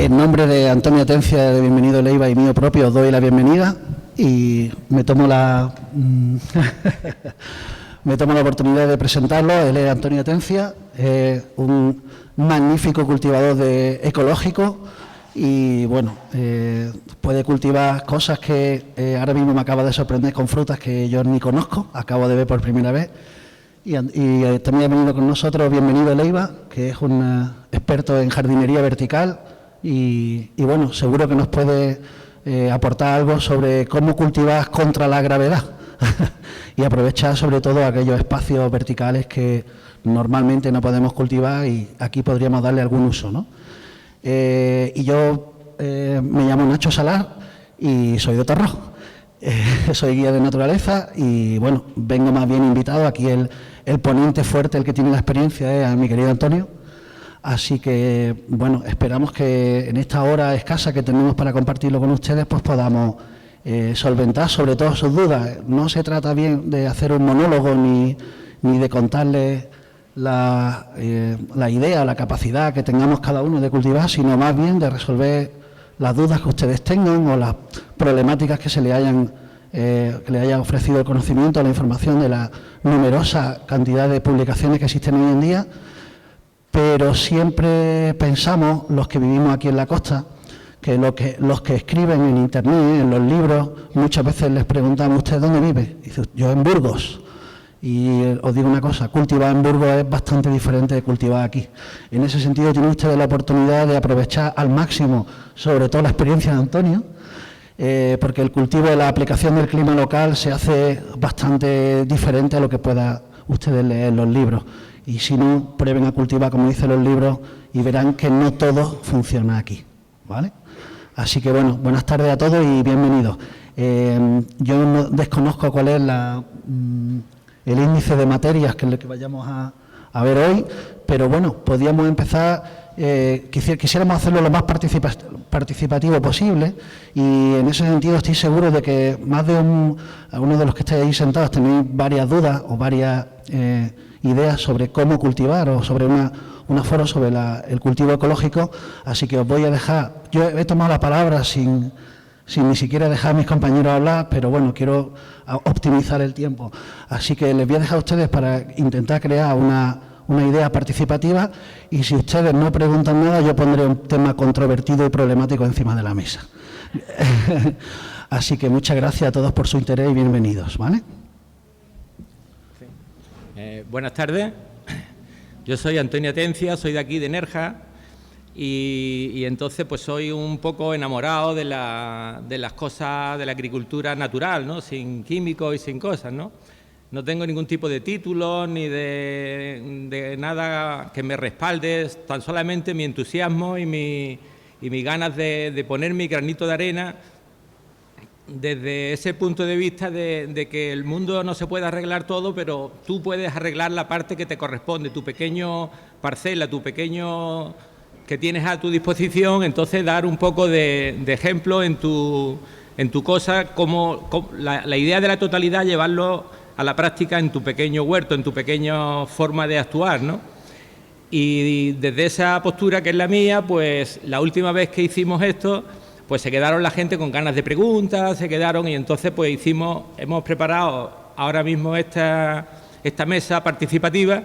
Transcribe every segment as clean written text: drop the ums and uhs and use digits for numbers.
En nombre de Antonio Atencia, de Bienvenido Leiva y mío propio, os doy la bienvenida y me tomo la oportunidad de presentarlo. Él es Antonio Atencia, un magnífico cultivador ecológico y, bueno, puede cultivar cosas que ahora mismo me acaba de sorprender con frutas que yo ni conozco, acabo de ver por primera vez. Y también ha venido con nosotros Bienvenido Leiva, que es un experto en jardinería vertical y bueno, seguro que nos puede aportar algo sobre cómo cultivar contra la gravedad y aprovechar sobre todo aquellos espacios verticales que normalmente no podemos cultivar y aquí podríamos darle algún uso, ¿no? Y yo me llamo Nacho Salar y soy de Torró. Soy guía de naturaleza y, bueno, vengo más bien invitado. Aquí el ponente fuerte, el que tiene la experiencia, es mi querido Antonio. Así que, bueno, esperamos que en esta hora escasa que tenemos para compartirlo con ustedes, pues podamos solventar sobre todo sus dudas. No se trata bien de hacer un monólogo ni de contarles la idea, la capacidad que tengamos cada uno de cultivar, sino más bien de resolver las dudas que ustedes tengan o las problemáticas que le haya ofrecido el conocimiento, la información de la numerosa cantidad de publicaciones que existen hoy en día. Pero siempre pensamos, los que vivimos aquí en la costa, que los que escriben en Internet, en los libros, muchas veces les preguntamos: ¿usted dónde vive? Y dice: yo en Burgos. Y os digo una cosa, cultivar en Burgos es bastante diferente de cultivar aquí. En ese sentido, tienen ustedes la oportunidad de aprovechar al máximo, sobre todo la experiencia de Antonio, porque el cultivo de la aplicación del clima local se hace bastante diferente a lo que pueda ustedes leer en los libros. Y si no, prueben a cultivar como dicen los libros y verán que no todo funciona aquí, ¿vale? Así que, bueno, buenas tardes a todos y bienvenidos. Yo no desconozco cuál es el índice de materias que es lo que vayamos a ver hoy, pero bueno, podríamos empezar, quisiéramos hacerlo lo más participativo posible y en ese sentido estoy seguro de que más de algunos de los que estáis ahí sentados tenéis varias dudas o varias ideas sobre cómo cultivar o sobre un aforo sobre el cultivo ecológico, así que os voy a dejar, yo he tomado la palabra sin ni siquiera dejar a mis compañeros hablar, pero bueno, quiero optimizar el tiempo. Así que les voy a dejar a ustedes para intentar crear una idea participativa y si ustedes no preguntan nada, yo pondré un tema controvertido y problemático encima de la mesa. Así que muchas gracias a todos por su interés y bienvenidos, ¿vale? Buenas tardes. Yo soy Antonio Atencia, soy de aquí, de Nerja. Y entonces pues soy un poco enamorado de las cosas de la agricultura natural, ¿no? Sin químicos y sin cosas, ¿no? No tengo ningún tipo de título ni de nada que me respalde, tan solamente mi entusiasmo y mi ganas de poner mi granito de arena desde ese punto de vista de que el mundo no se puede arreglar todo, pero tú puedes arreglar la parte que te corresponde, tu pequeño parcela, tu pequeño que tienes a tu disposición, entonces dar un poco de ejemplo en tu cosa, como la idea de la totalidad, llevarlo a la práctica en tu pequeño huerto, en tu pequeña forma de actuar, ¿no? Y desde esa postura que es la mía, pues la última vez que hicimos esto, pues se quedaron la gente con ganas de preguntas, y entonces pues hemos preparado ahora mismo esta mesa participativa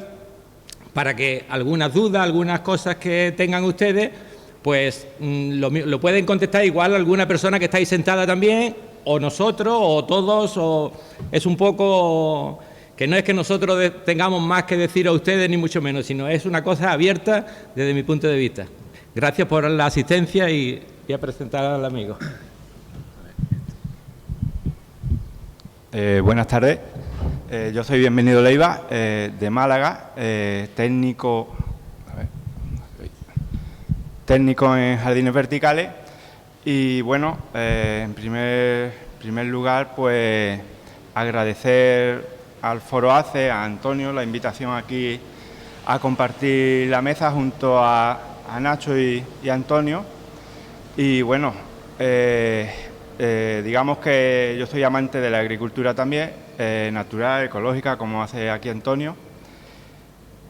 para que algunas dudas, algunas cosas que tengan ustedes, pues lo pueden contestar igual alguna persona que está ahí sentada también, o nosotros, o todos, o es un poco que no es que nosotros tengamos más que decir a ustedes, ni mucho menos, sino es una cosa abierta desde mi punto de vista. Gracias por la asistencia y voy a presentar al amigo. Buenas tardes. Yo soy Bienvenido Leiva, de Málaga, técnico en jardines verticales y bueno, en primer lugar pues agradecer al Foro ACE, a Antonio, la invitación aquí a compartir la mesa junto a Nacho y Antonio y bueno, digamos que yo soy amante de la agricultura también, natural, ecológica, como hace aquí Antonio,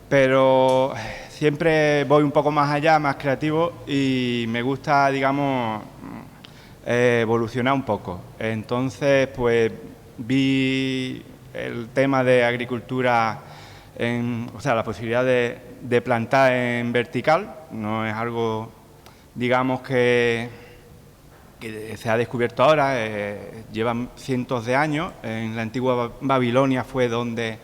pero siempre voy un poco más allá, más creativo, y me gusta, digamos, evolucionar un poco. Entonces, pues vi el tema de agricultura, o sea, la posibilidad de plantar en vertical. No es algo, digamos, que se ha descubierto ahora, llevan cientos de años. En la antigua Babilonia fue donde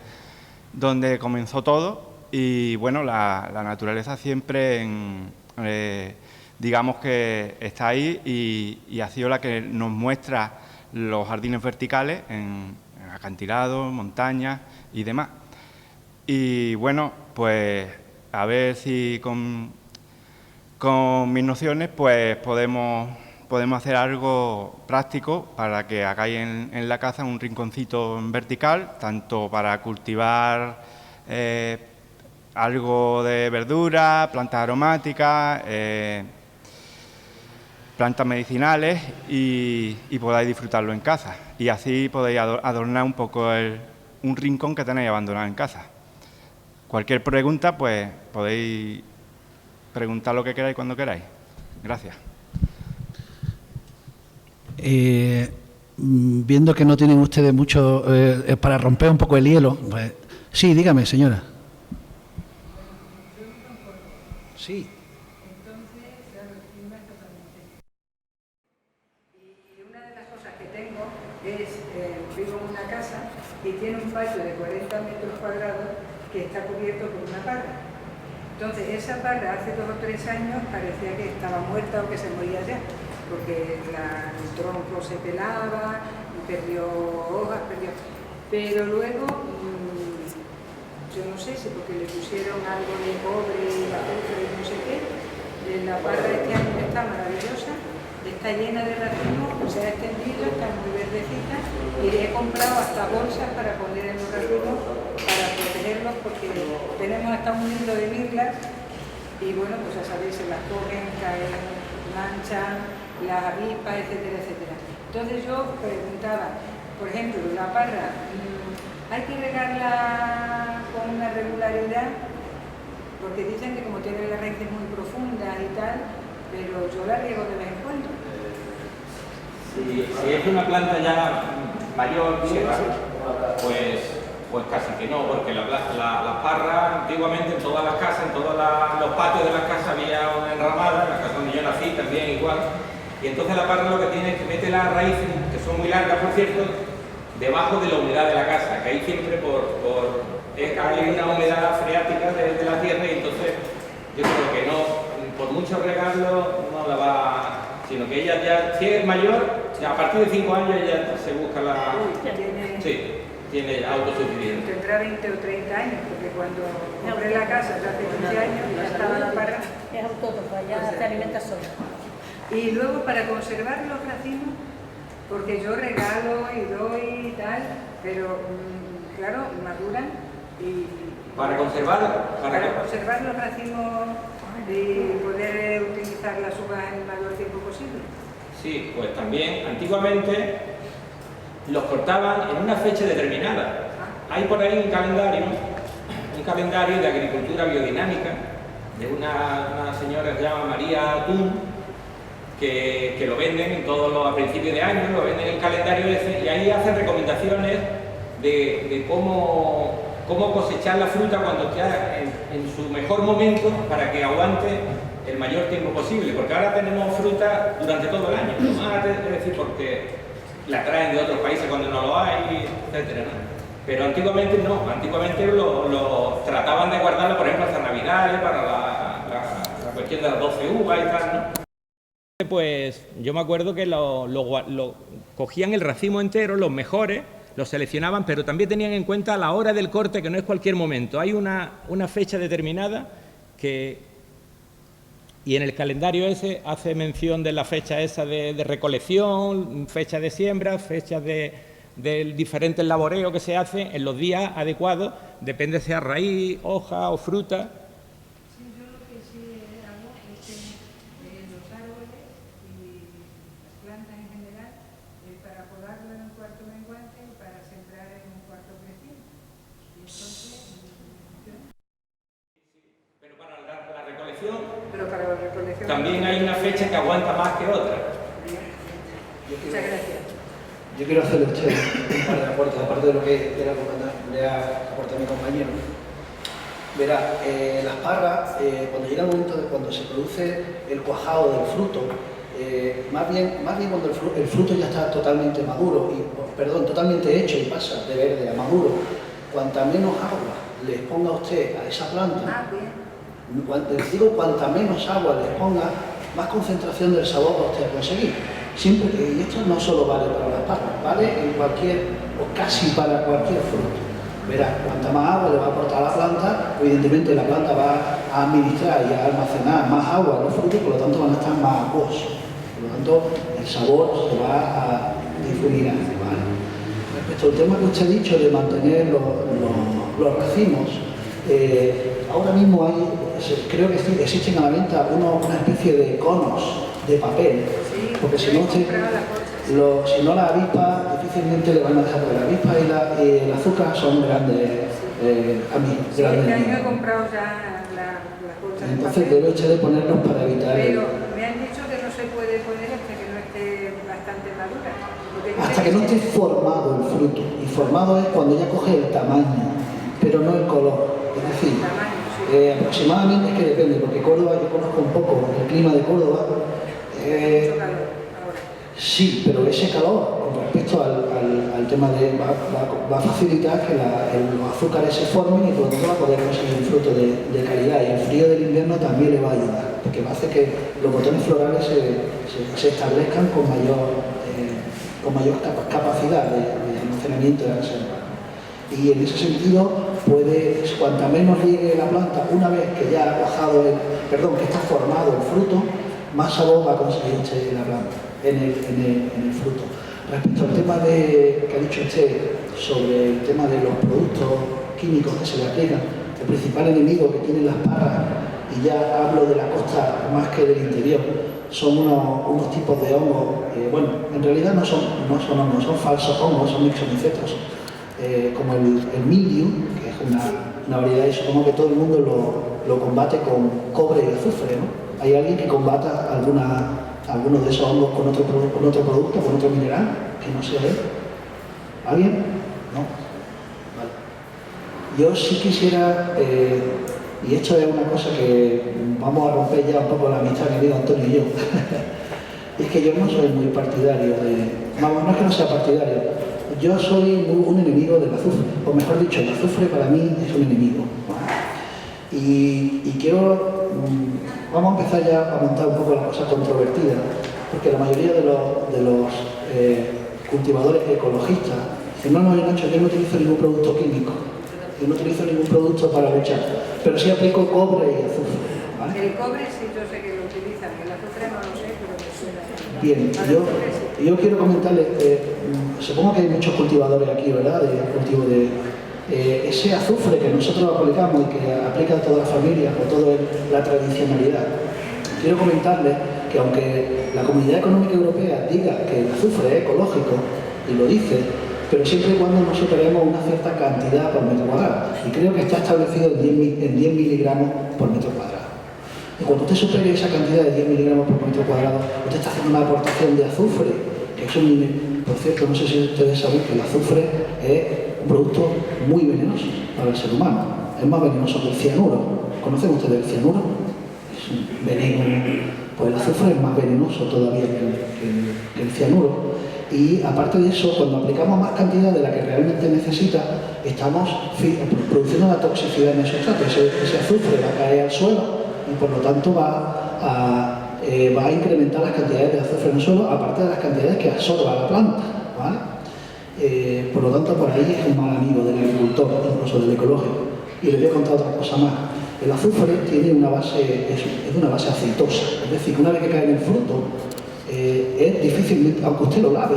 comenzó todo, y bueno, la naturaleza siempre, digamos que está ahí, y ha sido la que nos muestra los jardines verticales en acantilados, montañas y demás. Y bueno, pues a ver si con mis nociones pues podemos hacer algo práctico para que hagáis en la casa un rinconcito en vertical, tanto para cultivar algo de verdura, plantas aromáticas, plantas medicinales, y podáis disfrutarlo en casa. Y así podéis adornar un poco un rincón que tenéis abandonado en casa. Cualquier pregunta, pues podéis preguntar lo que queráis cuando queráis. Gracias. Viendo que no tienen ustedes mucho para romper un poco el hielo, pues, sí, dígame, señora. Sí. Y una de las cosas que tengo es, vivo en una casa y tiene un patio de 40 metros cuadrados que está cubierto por una parra. Entonces, esa parra hace 2 o 3 años parecía que estaba muerta o que se moría ya, porque el tronco se pelaba, perdió hojas, pero luego, yo no sé si porque le pusieron algo de cobre y azufre y no sé qué, la parra este año está maravillosa, está llena de racimos, se ha extendido, está muy verdecita, y he comprado hasta bolsas para poner en los racimos para protegerlos, porque tenemos hasta un nido de mirlas y bueno, pues ya sabéis, se las comen, caen, manchan, las avispas, etcétera, etcétera. Entonces yo preguntaba, por ejemplo, la parra, ¿hay que regarla con una regularidad? Porque dicen que como tiene las raíces muy profundas y tal, pero yo la riego de vez en cuando. Si es una planta ya mayor, pues casi que no, porque las parras antiguamente en todas las casas, en todos los patios de las casas había una enramada, en la casa donde yo nací también igual, y entonces la parra lo que tiene es que mete las raíces, que son muy largas por cierto, debajo de la humedad de la casa, que ahí siempre hay una humedad freática de la tierra, y entonces yo creo que no, por mucho regarlo no la va, sino que ella ya, si es mayor, a partir de 5 años ella se busca la... Sí, tiene autosuficiencia. Tendrá 20 o 30 años, porque cuando compré la casa ya hace 15 años ya estaba la parra. Es autótopa, ya se alimenta sola. Y luego para conservar los racimos, porque yo regalo y doy y tal, pero claro, maduran y... Para conservar los racimos y poder utilizar las uvas en el mayor tiempo posible. Sí, pues también antiguamente los cortaban en una fecha determinada. Hay por ahí un calendario de agricultura biodinámica de una señora que se llama María Tun, que lo venden a principios de año, lo venden en el calendario ese, y ahí hacen recomendaciones de cómo cosechar la fruta cuando esté en su mejor momento para que aguante el mayor tiempo posible, porque ahora tenemos fruta durante todo el año, es decir, porque la traen de otros países cuando no lo hay, etcétera, ¿no? Pero antiguamente no, antiguamente lo trataban de guardarlo, por ejemplo, hasta Navidades, para la cuestión de las 12 uvas y tal, ¿no? Pues yo me acuerdo que cogían el racimo entero, los mejores, los seleccionaban, pero también tenían en cuenta la hora del corte, que no es cualquier momento. Hay una fecha determinada y en el calendario ese hace mención de la fecha esa de recolección, fecha de siembra, fecha de diferentes laboreos que se hacen en los días adecuados, depende sea raíz, hoja o fruta. Sí, yo lo que sí hago es que los árboles y las plantas en general, para podarlo en un cuarto menguante y para sembrar en un cuarto creciente. Y entonces, Pero para también hay una fecha que aguanta más que otra. Muchas gracias. Yo quiero hacerle a usted un par de aportes, aparte de lo que le ha aportado mi compañero. Verá, las parras, cuando llega el momento de cuando se produce el cuajado del fruto, más bien cuando el fruto ya está totalmente maduro, totalmente hecho y pasa de verde a maduro, cuanta menos agua le ponga usted a esa planta, cuanta menos agua le ponga, más concentración del sabor va usted a conseguir. Siempre, y esto no solo vale para las parras, vale en cualquier, o casi para cualquier fruto. Verá, cuanta más agua le va a aportar a la planta, evidentemente la planta va a administrar y a almacenar más agua a los frutos, por lo tanto van a estar más acuosos. Por lo tanto, el sabor se va a difuminar. ¿Vale? Respecto al tema que usted ha dicho de mantener los racimos, ahora mismo creo que existen a la venta una especie de conos de papel, porque si no las avispas difícilmente le van a dejar, porque la avispa y el azúcar son grandes amigos. Sí, este año he comprado ya la bolsa de Entonces papel, debe usted de ponerlos para evitar... pero me han dicho que no se puede poner hasta que no esté bastante madura. Hasta que no esté formado el fruto, y formado es cuando ya coge el tamaño, pero no el color. Es decir, aproximadamente, es que depende, porque Córdoba, yo conozco un poco el clima de Córdoba. Mucho calor ahora. Sí, pero ese calor, con respecto al tema de... va a facilitar que los azúcares se formen y por lo tanto va a poder conseguir un fruto de calidad. Y el frío del invierno también le va a ayudar, porque va a hacer que los botones florales se establezcan con mayor capacidad de almacenamiento de la reserva. Y en ese sentido, cuanta menos llegue la planta, una vez que ya ha cuajado que está formado el fruto, más sabor va a conseguir usted la planta, en el fruto. Respecto al tema que ha dicho usted sobre el tema de los productos químicos que se le aplican, el principal enemigo que tienen las parras, y ya hablo de la costa más que del interior, son unos tipos de hongos, en realidad no son hongos, son falsos hongos, son mixomicetos, como el mildiu, que es una variedad, y supongo que todo el mundo lo combate con cobre y azufre, ¿no? ¿Hay alguien que combata alguno de esos hongos con otro producto, con otro mineral, que no sea él? ¿Alguien? ¿No? Vale. Yo sí quisiera, y esto es una cosa que vamos a romper ya un poco la amistad, mi amigo Antonio y yo, es que yo no soy muy partidario no es que no sea partidario, yo soy un enemigo del azufre, o mejor dicho, el azufre para mí es un enemigo. Y vamos a empezar ya a montar un poco la cosa controvertida, porque la mayoría de los cultivadores ecologistas dicen, no, Nacho, yo no utilizo ningún producto químico, yo no utilizo ningún producto para luchar, pero sí aplico cobre y azufre. ¿Vale? El cobre sí, yo sé que lo utilizan, el azufre no lo sé, pero me suena. Bien, yo quiero comentarles, supongo que hay muchos cultivadores aquí, ¿verdad?, de cultivo de... ese azufre que nosotros aplicamos y que aplica a toda la familia o toda la tradicionalidad. Quiero comentarles que aunque la Comunidad Económica Europea diga que el azufre es ecológico, y lo dice, pero siempre y cuando no superemos una cierta cantidad por metro cuadrado, y creo que está establecido en 10 miligramos por metro cuadrado. Y cuando usted supere esa cantidad de 10 miligramos por metro cuadrado, usted está haciendo una aportación de azufre, que es por cierto, no sé si ustedes saben que el azufre es un producto muy venenoso para el ser humano. Es más venenoso que el cianuro. ¿Conocen ustedes el cianuro? Es un veneno. Pues el azufre es más venenoso todavía que el cianuro. Y aparte de eso, cuando aplicamos más cantidad de la que realmente necesita, estamos produciendo una toxicidad en el sustrato. Ese azufre va a caer al suelo y por lo tanto va a incrementar las cantidades de azufre en el suelo, aparte de las cantidades que absorba la planta. ¿Vale? Por lo tanto, por ahí es un mal amigo del agricultor, incluso del ecológico. Y les voy a contar otra cosa más. El azufre tiene una base, es una base aceitosa, es decir, que una vez que cae en el fruto, es difícil, aunque usted lo lave,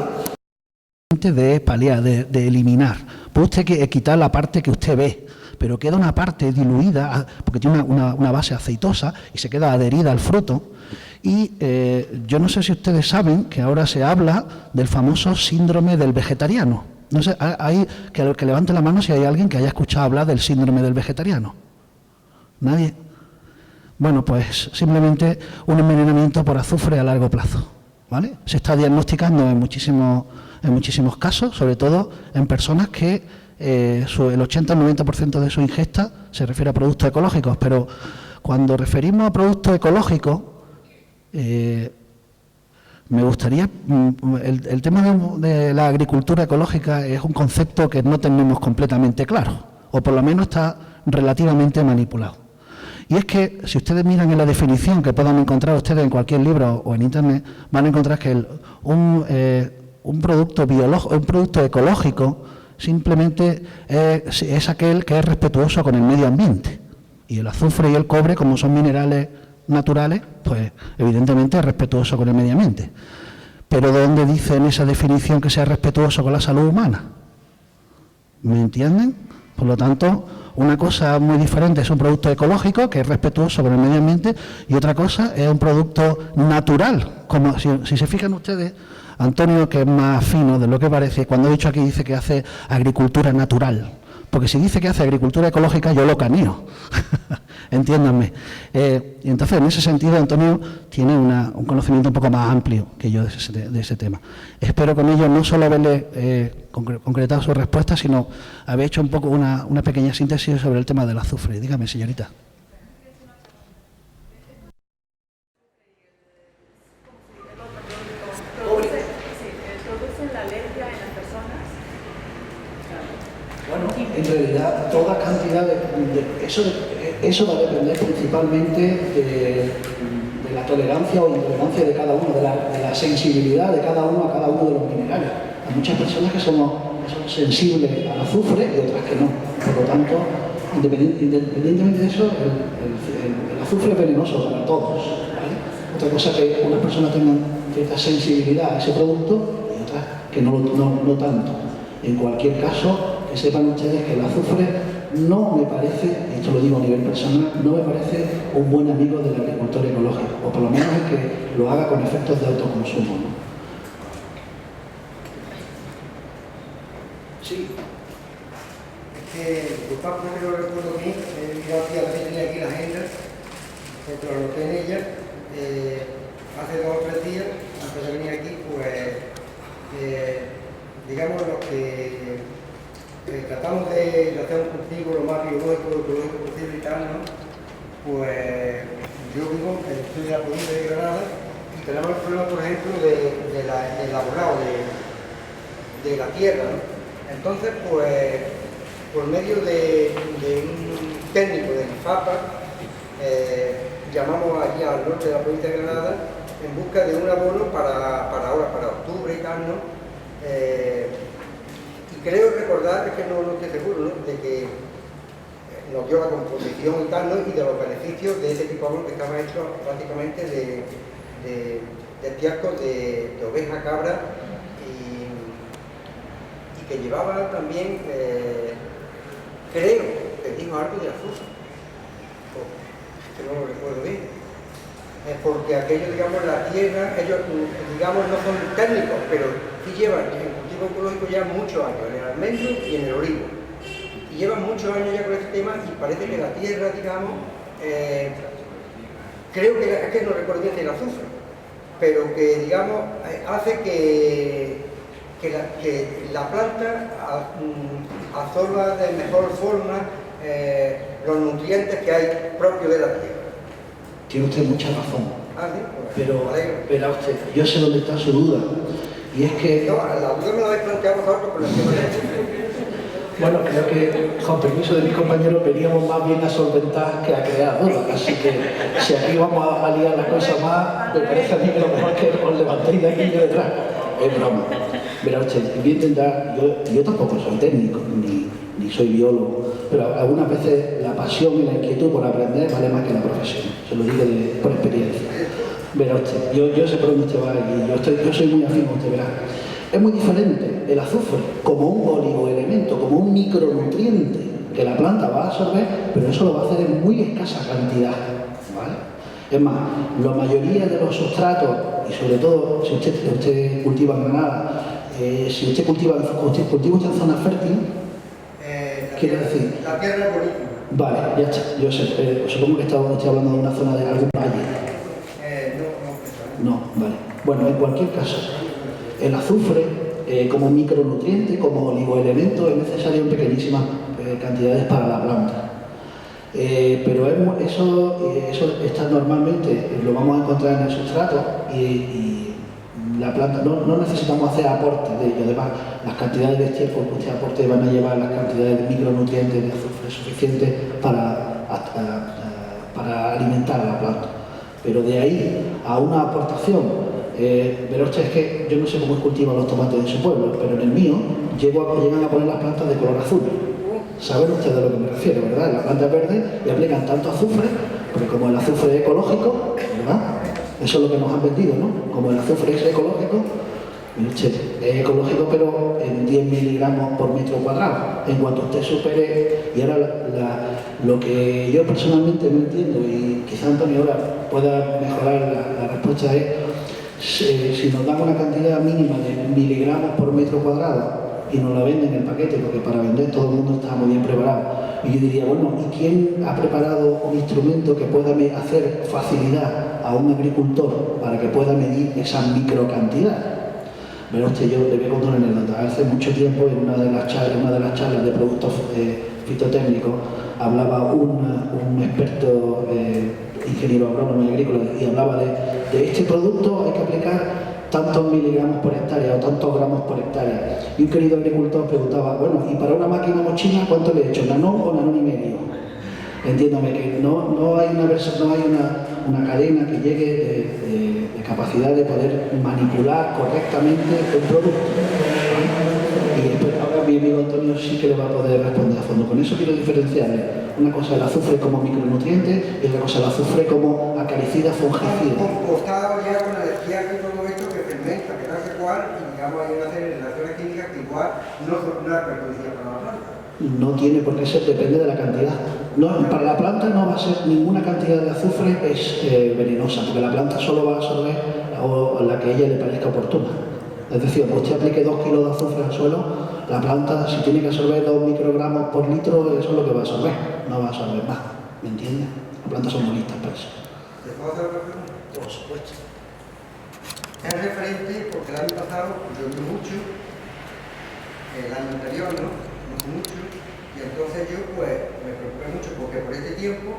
de paliar, de eliminar. Puede usted quitar la parte que usted ve, pero queda una parte diluida, porque tiene una base aceitosa y se queda adherida al fruto. Y yo no sé si ustedes saben que ahora se habla del famoso síndrome del vegetariano. No sé, hay que levante la mano si hay alguien que haya escuchado hablar del síndrome del vegetariano. ¿Nadie? Bueno, pues simplemente un envenenamiento por azufre a largo plazo, ¿vale? Se está diagnosticando en muchísimos casos, sobre todo en personas que el 80 o el 90% de su ingesta se refiere a productos ecológicos, pero cuando referimos a productos ecológicos, me gustaría, el tema de la agricultura ecológica es un concepto que no tenemos completamente claro, o por lo menos está relativamente manipulado. Y es que, si ustedes miran en la definición que puedan encontrar ustedes en cualquier libro o en Internet, van a encontrar que un producto ecológico simplemente es aquel que es respetuoso con el medio ambiente. Y el azufre y el cobre, como son minerales naturales, pues evidentemente es respetuoso con el medio ambiente. Pero ¿dónde dice en esa definición que sea respetuoso con la salud humana? ¿Me entienden? Por lo tanto, una cosa muy diferente es un producto ecológico que es respetuoso con el medio ambiente y otra cosa es un producto natural. Como si se fijan ustedes, Antonio, que es más fino de lo que parece, cuando he dicho aquí dice que hace agricultura natural. Porque si dice que hace agricultura ecológica, yo lo caneo. Entiéndanme. Y entonces, en ese sentido, Antonio tiene un conocimiento un poco más amplio que yo de ese tema. Espero con ello no solo haberle concretado su respuesta, sino haber hecho un poco una pequeña síntesis sobre el tema del azufre. Dígame, señorita. Bueno, en realidad toda cantidad eso va a depender principalmente de la tolerancia o intolerancia de cada uno, de la sensibilidad de cada uno a cada uno de los minerales. Hay muchas personas que son sensibles al azufre y otras que no. Por lo tanto, independientemente de eso, el azufre es venenoso para todos, ¿vale? Otra cosa es que unas personas tengan cierta sensibilidad a ese producto y otras que no tanto. En cualquier caso, que sepan ustedes que el azufre no me parece, esto lo digo a nivel personal, no me parece un buen amigo del agricultor ecológico, o por lo menos el que lo haga con efectos de autoconsumo, ¿no? Sí. Es que, disculpa, porque no recuerdo bien, he mirado aquí a ver si tenía aquí la agenda, porque lo anoté en ella. Hace 2 o 3 días, antes de venir aquí, pues, digamos, los que tratamos de hacer un cultivo lo más biológico, ecológico posible y tal, ¿no? Pues yo vivo, estoy de la provincia de Granada y tenemos el problema, por ejemplo, del elaborado de la tierra, ¿no? Entonces, pues, por medio de un técnico del IFAPA, llamamos allí al norte de la provincia de Granada en busca de un abono para octubre y tal, ¿no? Creo recordar, es que no estoy seguro, ¿no?, de que nos dio la composición y tal, ¿no?, y de los beneficios de ese tipo de abono que estaba hecho prácticamente de estiércol de oveja, cabra y que llevaba también, creo que dijo algo de azufre, que no lo recuerdo bien, porque aquello, digamos, la tierra, ellos, digamos, no son técnicos, pero sí llevan en cultivo ecológico ya muchos años, en el almendro y en el olivo. Y llevan muchos años ya con este tema y parece que la tierra, digamos, creo que, es que no recuerdo bien si el azufre, pero que, digamos, hace que la planta absorba de mejor forma los nutrientes que hay propios de la tierra. Tiene usted mucha razón. ¿Sí? Pero, verá usted, yo sé dónde está su duda. Y es que... No, la duda me la habéis planteado vosotros, pero bueno, creo que, con permiso de mis compañeros, veníamos más bien a solventar que a crear dudas. Así que, si aquí vamos a liar las cosas más, me parece a mí que lo mejor que os levantéis de aquí y de detrás. Es broma. Verá usted, voy a intentar... Yo tampoco soy técnico, ni soy biólogo, pero algunas veces la pasión y la inquietud por aprender vale más que la profesión. Se lo digo por experiencia. Verá usted, yo sé por dónde usted va y yo soy muy afín a usted, verá. Es muy diferente el azufre como un oligoelemento, como un micronutriente que la planta va a absorber, pero eso lo va a hacer en muy escasa cantidad, ¿vale? Es más, la mayoría de los sustratos, y sobre todo si usted cultiva en Granada, si usted cultiva usted en zona fértil, quiere decir... La tierra es buenísima. Vale, ya está. Yo sé, supongo que estoy hablando de una zona de algún valle. No, vale. Bueno, en cualquier caso, el azufre como micronutriente, como oligoelemento, es necesario en pequeñísimas cantidades para la planta. Pero eso está normalmente, lo vamos a encontrar en el sustrato y la planta, no necesitamos hacer aportes de ello. Además, las cantidades de estiércol que usted aporte van a llevar las cantidades de micronutrientes de azufre suficientes para alimentar a la planta. Pero de ahí a una aportación, pero es que yo no sé cómo cultivan los tomates en su pueblo, pero en el mío llegan a poner las plantas de color azul. Saben ustedes a lo que me refiero, ¿verdad? La planta verde y aplican tanto azufre, porque como el azufre es ecológico, ¿verdad? Eso es lo que nos han vendido, ¿no? Como el azufre es ecológico, es ecológico pero en 10 miligramos por metro cuadrado. En cuanto usted supere, y ahora lo que yo personalmente no entiendo, y quizá Antonio ahora pueda mejorar la respuesta, es si nos dan una cantidad mínima de miligramos por metro cuadrado y nos la venden en el paquete, porque para vender todo el mundo está muy bien preparado. Y yo diría, bueno, ¿y quién ha preparado un instrumento que pueda hacer facilidad a un agricultor para que pueda medir esa microcantidad? Pero usted, yo le voy a contar una anécdota. Hace mucho tiempo, en una de las charlas de productos fitotécnicos, hablaba un experto ingeniero agrónomo y agrícola y hablaba de este producto hay que aplicar tantos miligramos por hectárea o tantos gramos por hectárea. Y un querido agricultor preguntaba, bueno, ¿y para una máquina mochila cuánto le he hecho? ¿Nanón o nanón y medio? Entiéndame que no hay una cadena que llegue de capacidad de poder manipular correctamente el producto. Y después, ahora mi amigo Antonio sí que le va a poder responder a fondo. Con eso quiero diferenciarle. Una cosa el azufre como micronutriente y otra cosa el azufre como acaricida fungicida. Compostado ya con el estiércol y todo esto que fermenta, que tal que cual, y digamos hay una serie de relaciones químicas que igual no es perjudicial para la planta. No tiene por qué ser, depende de la cantidad. No, para la planta no va a ser ninguna cantidad de azufre es venenosa, porque la planta solo va a absorber la que a ella le parezca oportuna. Es decir, que usted aplique 2 kilos de azufre al suelo, la planta si tiene que absorber 2 microgramos por litro, eso es lo que va a absorber, no va a absorber más, ¿me entiende? Las plantas son bonitas para eso. ¿Te puedo hacer otra pregunta? Por supuesto. Es referente porque el año pasado llovió mucho, el año anterior no mucho, y entonces yo pues me preocupé mucho porque por este tiempo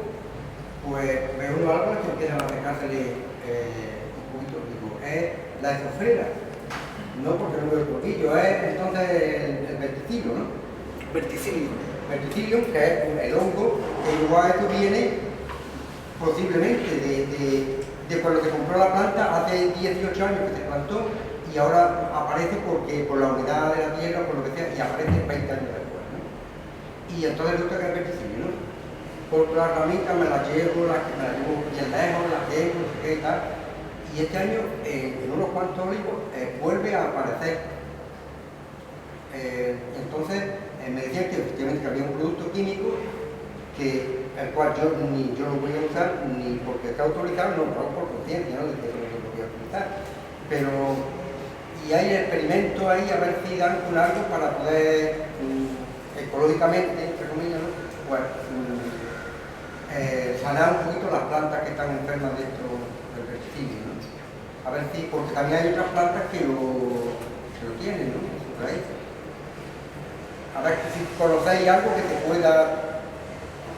pues veo unos árboles que empiezan a dejársele un poquito, digo, es la esofrera, no porque no veo el polvillo, es entonces el verticilio, ¿no? Verticilio, que es el hongo, que igual esto viene posiblemente de cuando se compró la planta hace 18 años que se plantó y ahora aparece porque por la humedad de la tierra, por lo que sea, y aparece 20 años después, ¿no? Y entonces resulta que es verticilio, ¿no? Porque las ramitas me las llevo bien lejos, las tengo, no sé qué y tal. Y este año, en unos cuantos olivos, vuelve a aparecer. Entonces, me decían que efectivamente había un producto químico el cual yo lo voy a usar ni porque está autorizado, no, por conciencia, ¿no? De que no lo voy a utilizar. Pero, y hay experimentos ahí a ver si dan con algo para poder, ecológicamente, entre comillas, ¿no? Pues, sanar un poquito las plantas que están enfermas de esto del verticilio, ¿no? A ver si, porque también hay otras plantas que lo tienen, ¿no? En sus raíces. A ver si conocéis algo que te pueda,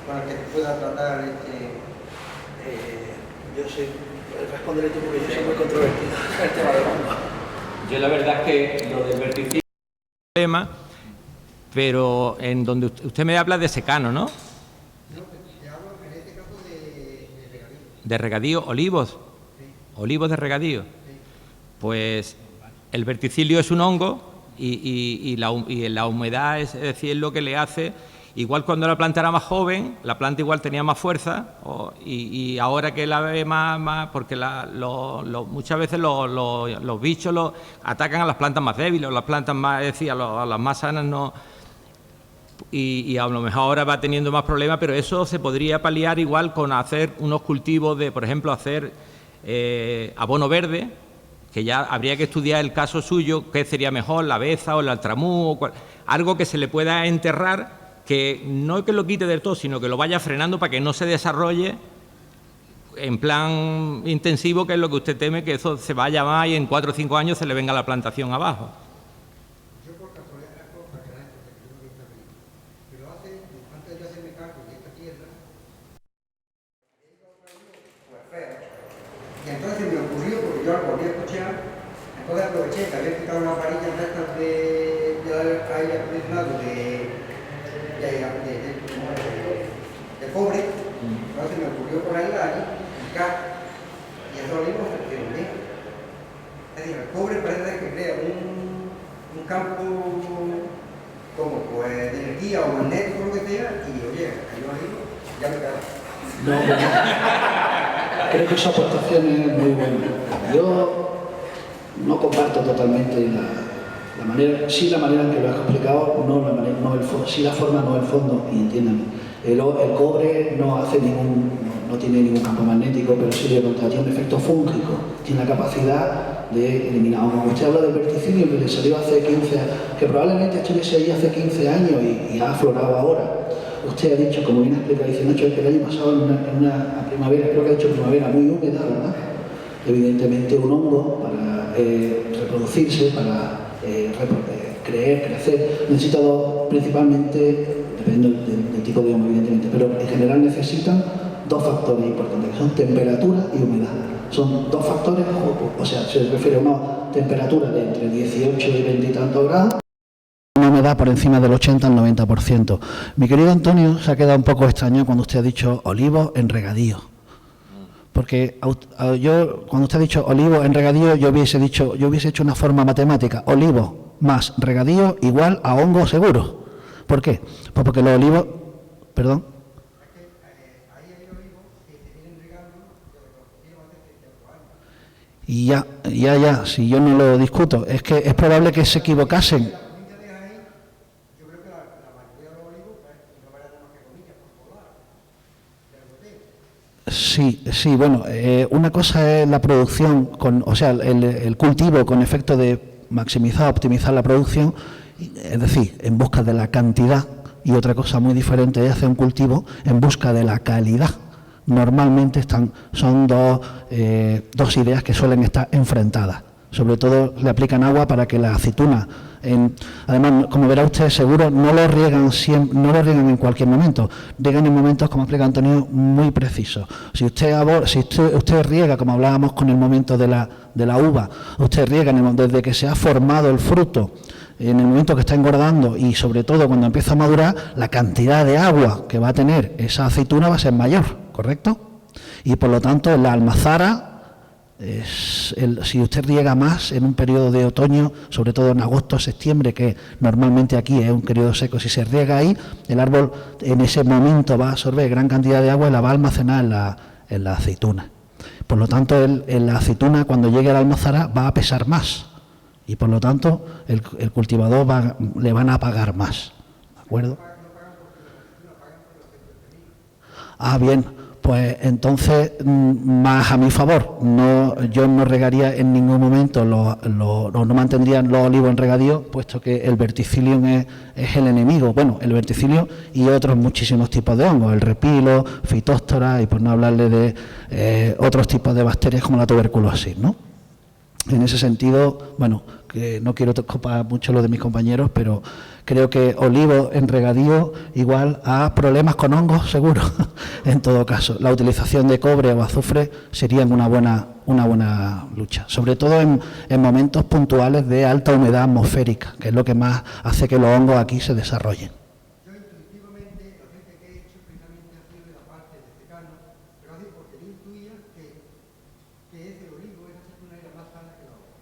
con el que te pueda tratar Yo sé, responderé tú porque yo soy muy controvertido en el tema del hongo. Yo la verdad es que lo del verticilio es un problema, pero en donde usted me habla de secano, ¿no? en este caso de regadío. De regadío, olivos. Sí. Olivos de regadío. Sí. Pues el verticilio es un hongo y la humedad es decir, lo que le hace. Igual cuando la planta era más joven, la planta igual tenía más fuerza y ahora que la ve más porque muchas veces los bichos atacan a las plantas más débiles, las plantas más, es decir, a las más sanas no. Y a lo mejor ahora va teniendo más problemas, pero eso se podría paliar igual con hacer unos cultivos de, por ejemplo, hacer abono verde, que ya habría que estudiar el caso suyo, qué sería mejor, la beza o el altramú, algo que se le pueda enterrar que no que lo quite del todo, sino que lo vaya frenando para que no se desarrolle en plan intensivo, que es lo que usted teme, que eso se vaya más y en 4 o 5 años se le venga la plantación abajo. Yo por casualidad de las cosas, que era esto, que creo que está bien, pero antes de yo hacerme cargo de esta tierra, pues fea. Y entonces me ocurrió, porque yo lo volví a escuchar, entonces aproveché que había quitado las varillas de estas de aire acondicionado de cobre, entonces me ocurrió ponerla allí, y esos olivos se hicieron bien. Es decir, el cobre parece que crea un campo como pues de energía o magnético o lo que sea, y oye, el olivo ya me queda. No, creo que su aportación es muy buena. Yo no comparto totalmente la manera, sí la manera en que lo has explicado, no la manera, no el fondo, sí la forma, no el fondo, y entiéndame. El cobre no tiene ningún campo magnético, pero sí tiene un efecto fúngico, tiene la capacidad de eliminar. Como usted habla del verticilio que le salió hace 15 años, que probablemente estuviese ahí hace 15 años y ha aflorado ahora. Usted ha dicho, como bien explica, dice Nacho, que el año pasado en una primavera, creo que ha dicho primavera muy húmeda, ¿verdad? Evidentemente un hongo para reproducirse, para crecer, necesita principalmente, depende del tipo de hongo evidentemente, pero en general necesitan 2 factores importantes, que son temperatura y humedad. Son 2 factores, o sea, se refiere a una temperatura de entre 18 y 20 y tantos grados, una humedad por encima del 80 al 90%. Mi querido Antonio, se ha quedado un poco extraño cuando usted ha dicho olivos en regadío. Porque yo, cuando usted ha dicho olivo en regadío, yo hubiese hecho una forma matemática, olivo más regadío igual a hongo seguro. ¿Por qué? Pues porque los olivos, perdón. Y ya, si yo no lo discuto, es que es probable que se equivocasen. Sí, bueno, una cosa es la producción, o sea, el cultivo con efecto de maximizar, optimizar la producción, es decir, en busca de la cantidad, y otra cosa muy diferente es hacer un cultivo en busca de la calidad. Normalmente son dos ideas que suelen estar enfrentadas. Sobre todo le aplican agua para que la aceituna, además, como verá usted, seguro no lo riegan en cualquier momento, riegan en momentos, como explica Antonio, muy precisos. Si usted riega, como hablábamos con el momento de la uva, usted riega desde que se ha formado el fruto, en el momento que está engordando y sobre todo cuando empieza a madurar, la cantidad de agua que va a tener esa aceituna va a ser mayor, ¿correcto? Y por lo tanto la almazara, si usted riega más en un periodo de otoño, sobre todo en agosto o septiembre, que normalmente aquí es un periodo seco, si se riega ahí, el árbol en ese momento va a absorber gran cantidad de agua y la va a almacenar en la aceituna. Por lo tanto, la aceituna cuando llegue a la almazara va a pesar más y por lo tanto el cultivador le van a pagar más. ¿De acuerdo? Bien. Pues entonces, más a mi favor, yo no regaría en ningún momento, no mantendría los olivos en regadío, puesto que el verticillium es el enemigo. Bueno, el verticillium y otros muchísimos tipos de hongos, el repilo, fitóstora y por no hablarle de otros tipos de bacterias como la tuberculosis, ¿no? En ese sentido, bueno, que no quiero copar mucho lo de mis compañeros, pero creo que olivo en regadío igual a problemas con hongos, seguro. En todo caso, la utilización de cobre o azufre sería una buena lucha, sobre todo en momentos puntuales de alta humedad atmosférica, que es lo que más hace que los hongos aquí se desarrollen. Yo intuitivamente, la gente que he hecho precisamente ha sido de la parte de secano, pero así porque yo intuía que ese olivo, esa aceituna era más sana que la otra.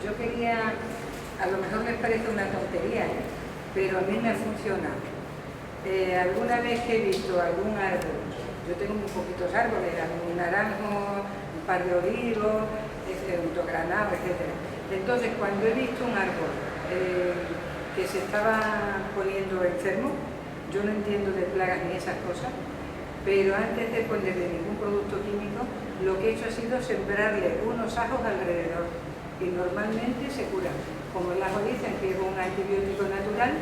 Yo quería, a lo mejor me parece una tontería, pero a mí me ha funcionado. Alguna vez que he visto algún árbol, yo tengo muy poquitos árboles, un naranjo, un par de olivos, un togranado, etc. Entonces, cuando he visto un árbol que se estaba poniendo enfermo, yo no entiendo de plagas ni esas cosas, pero antes de ponerle ningún producto químico, lo que he hecho ha sido sembrarle unos ajos alrededor. y normalmente se curan. Como el ajo dicen que es un antibiótico natural,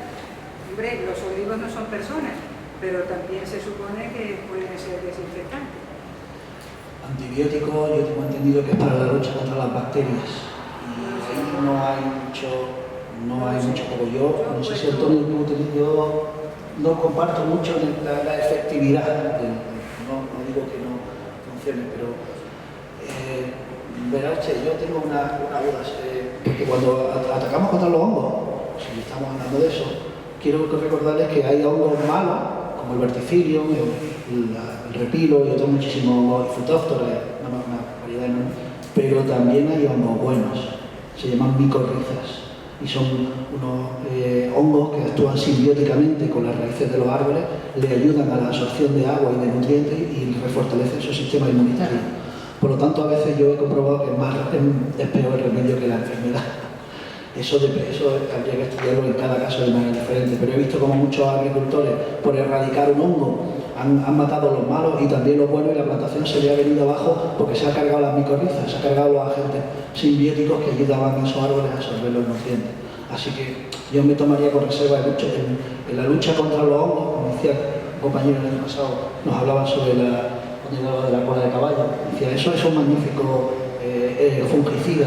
hombre, los olivos no son personas, pero también se supone que pueden ser desinfectantes. Antibiótico, yo tengo entendido que es para la lucha contra las bacterias. Y ahí no hay mucho como yo. No sé si Antonio, yo no comparto mucho la efectividad. No digo que no funcione, pero verá usted, yo tengo una duda. Porque cuando atacamos contra los hongos, si estamos hablando de eso, quiero recordarles que hay hongos malos, como el verticillium, el repilo y otros muchísimos hongos, y Phytophthora, una variedad enorme, pero también hay hongos buenos, se llaman micorrizas, y son unos hongos que actúan simbióticamente con las raíces de los árboles, le ayudan a la absorción de agua y de nutrientes y refortalecen su sistema inmunitario. Por lo tanto, a veces yo he comprobado que es peor el remedio que la enfermedad. Eso habría que estudiarlo en cada caso de manera diferente, pero he visto como muchos agricultores, por erradicar un hongo, han matado los malos y también los buenos, y la plantación se le ha venido abajo porque se ha cargado las micorrizas, se ha cargado los agentes simbióticos que ayudaban a esos árboles a absorber los nutrientes. Así que yo me tomaría con reserva en la lucha contra los hongos, como decía un compañero el año pasado, nos hablaba sobre de la cola de caballo, decía, eso es un magnífico fungicida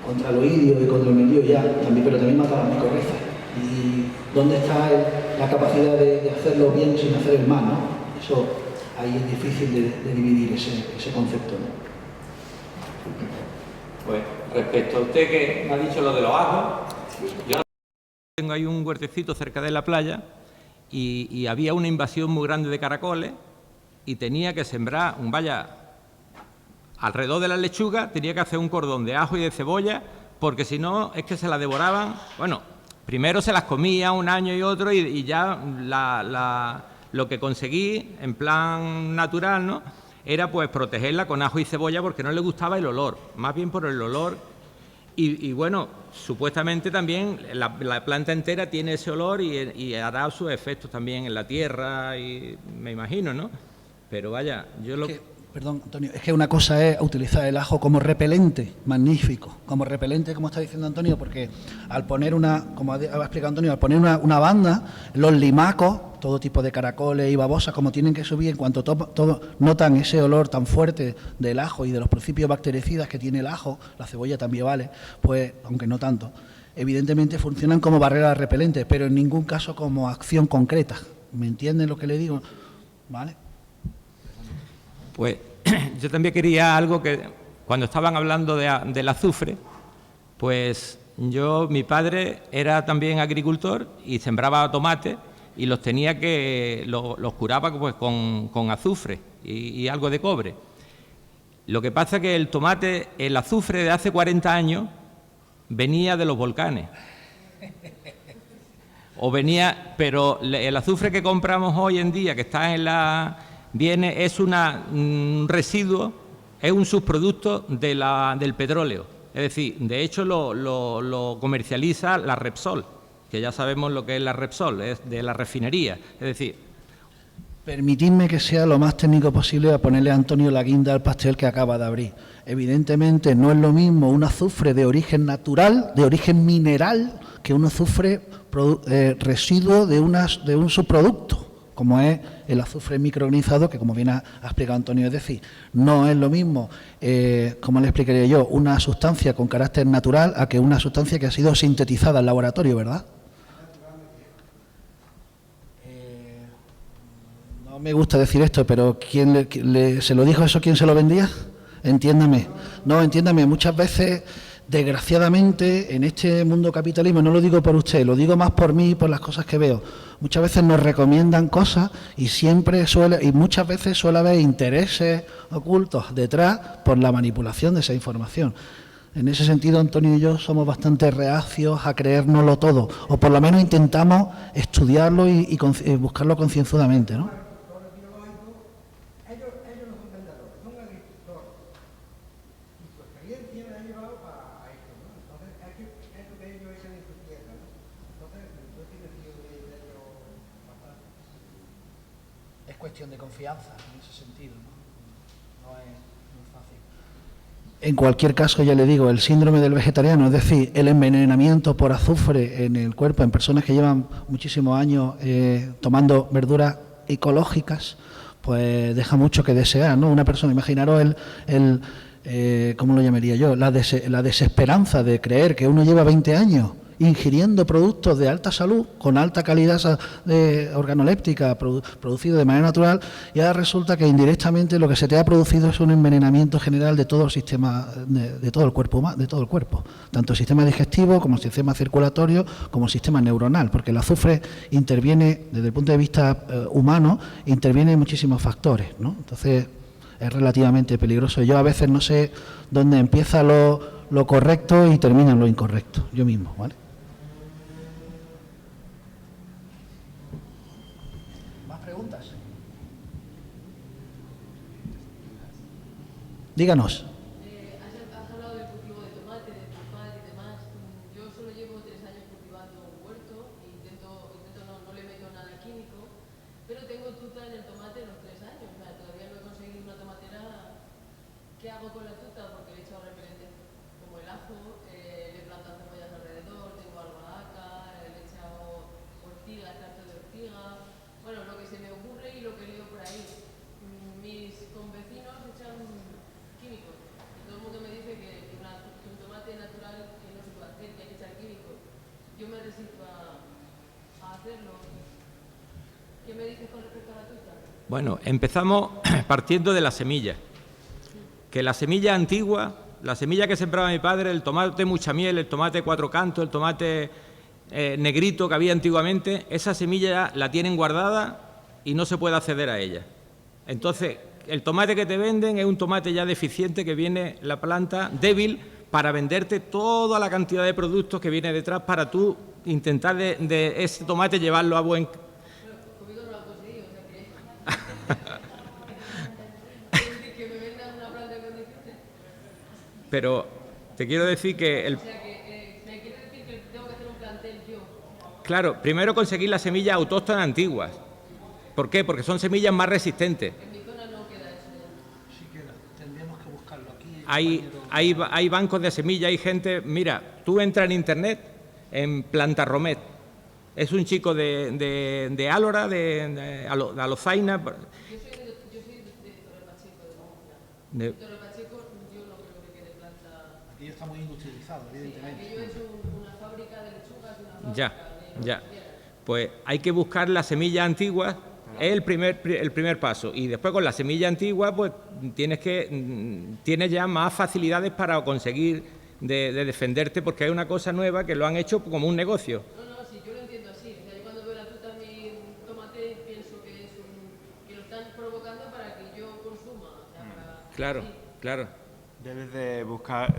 contra el oidio y contra el mildiou ya, pero también mata las micorrizas. ¿Y dónde está la capacidad de hacerlo bien sin hacer el mal, ¿no? Eso ahí es difícil de dividir ese concepto, ¿no? Pues respecto a usted que me ha dicho lo de los ajos, yo tengo ahí un huertecito cerca de la playa y había una invasión muy grande de caracoles y tenía que sembrar alrededor de la lechuga tenía que hacer un cordón de ajo y de cebolla, porque si no es que se la devoraban. Bueno, primero se las comía un año y otro y ya lo que conseguí en plan natural, ¿no?, era pues protegerla con ajo y cebolla porque no le gustaba el olor, más bien por el olor. Y bueno, supuestamente también la planta entera tiene ese olor y hará sus efectos también en la tierra, y me imagino, ¿no? Pero vaya, yo lo... Perdón, Antonio, es que una cosa es utilizar el ajo como repelente, magnífico, como repelente, como está diciendo Antonio, porque al poner como ha explicado Antonio, al poner una banda, los limacos, todo tipo de caracoles y babosas, como tienen que subir, en cuanto todos notan ese olor tan fuerte del ajo y de los principios bactericidas que tiene el ajo, la cebolla también vale, pues, aunque no tanto, evidentemente funcionan como barreras repelentes, pero en ningún caso como acción concreta. ¿Me entienden lo que le digo? ¿Vale? Pues yo también quería algo que, cuando estaban hablando del azufre, pues mi padre era también agricultor y sembraba tomates y los curaba pues con azufre y algo de cobre. Lo que pasa es que el azufre de hace 40 años venía de los volcanes. Pero el azufre que compramos hoy en día, que está es un residuo, es un subproducto del petróleo. Es decir, de hecho lo comercializa la Repsol, que ya sabemos lo que es la Repsol, es de la refinería. Es decir... Permitidme que sea lo más técnico posible a ponerle a Antonio la guinda al pastel que acaba de abrir. Evidentemente no es lo mismo un azufre de origen natural, de origen mineral, que un azufre residuo de un subproducto, como es el azufre microorganizado, que como bien ha explicado Antonio, es decir, no es lo mismo, como le explicaría yo, una sustancia con carácter natural a que una sustancia que ha sido sintetizada en laboratorio, ¿verdad? No me gusta decir esto, pero ¿quién se lo dijo eso? ¿Quién se lo vendía? Entiéndame. No, entiéndame, muchas veces... Desgraciadamente, en este mundo capitalismo, no lo digo por usted, lo digo más por mí y por las cosas que veo. Muchas veces nos recomiendan cosas y muchas veces suele haber intereses ocultos detrás por la manipulación de esa información. En ese sentido, Antonio y yo somos bastante reacios a creérnoslo todo, o por lo menos intentamos estudiarlo y buscarlo concienzudamente, ¿no? Cuestión de confianza en ese sentido, ¿no? No es muy fácil. En cualquier caso, ya le digo, el síndrome del vegetariano, es decir, el envenenamiento por azufre en el cuerpo en personas que llevan muchísimos años tomando verduras ecológicas, pues deja mucho que desear, ¿no? Una persona, imaginaros ¿cómo lo llamaría yo? La desesperanza de creer que uno lleva 20 años ingiriendo productos de alta salud, con alta calidad organoléptica, producidos de manera natural, y ahora resulta que indirectamente lo que se te ha producido es un envenenamiento general de todo el sistema, de todo el cuerpo, tanto el sistema digestivo como el sistema circulatorio, como el sistema neuronal, porque el azufre interviene, desde el punto de vista humano, interviene en muchísimos factores, ¿no? Entonces, es relativamente peligroso. Yo a veces no sé dónde empieza lo correcto y termina lo incorrecto, yo mismo, ¿vale? Díganos. Has hablado del cultivo de tomate, de tu padre y demás. Yo solo llevo 3 años cultivando un huerto e intento no le meto nada químico, pero tengo tuta en el tomate los 3 años. O sea, todavía no he conseguido una tomatera. ¿Qué hago con la tuta? Porque le he echado repelente como el ajo, le he plantado cebollas alrededor, tengo albahaca, le he echado ortiga, extracto de ortiga. Bueno, lo que se me ocurre y lo que leo por ahí. Mis convecinos echan químicos. Y todo el mundo me dice que un tomate natural que no se puede hacer, que hay que echar químicos. Yo me resisto a hacerlo. ¿Qué me dices con respecto a la tuta? Bueno, empezamos partiendo de la semilla. Que la semilla antigua, la semilla que sembraba mi padre, el tomate mucha miel, el tomate 4 cantos, el tomate negrito que había antiguamente, esa semilla la tienen guardada y no se puede acceder a ella. Entonces, el tomate que te venden es un tomate ya deficiente, que viene la planta débil para venderte toda la cantidad de productos que viene detrás para tú intentar de ese tomate llevarlo a buen... Conmigo no lo han conseguido, o sea que me vendan una planta en condiciones. Pero te quiero decir que... O sea que me quiere decir que tengo que hacer un plantel yo. Claro, primero conseguir las semillas autóctonas antiguas. ¿Por qué? Porque son semillas más resistentes. En mi zona no queda eso. Sí queda, tendríamos que buscarlo aquí. Hay bancos de semillas, hay gente... Mira, tú entras en internet, en Planta Romet. Es un chico de Álora, de Alozaina. Yo soy de Torre Pacheco, de Murcia. Torre Pacheco yo no creo que quede planta... Aquí está muy industrializado, evidentemente. Aquello es una fábrica de lechugas y una fábrica Ya. Pues hay que buscar las semillas antiguas, es el primer paso. Y después con la semilla antigua, pues tienes ya más facilidades para conseguir de defenderte, porque hay una cosa nueva que lo han hecho como un negocio. No, sí, yo lo entiendo así. O sea, yo cuando veo la tuta en mi tomate pienso que lo están provocando para que yo consuma. O sea, para... Claro. Debes de buscar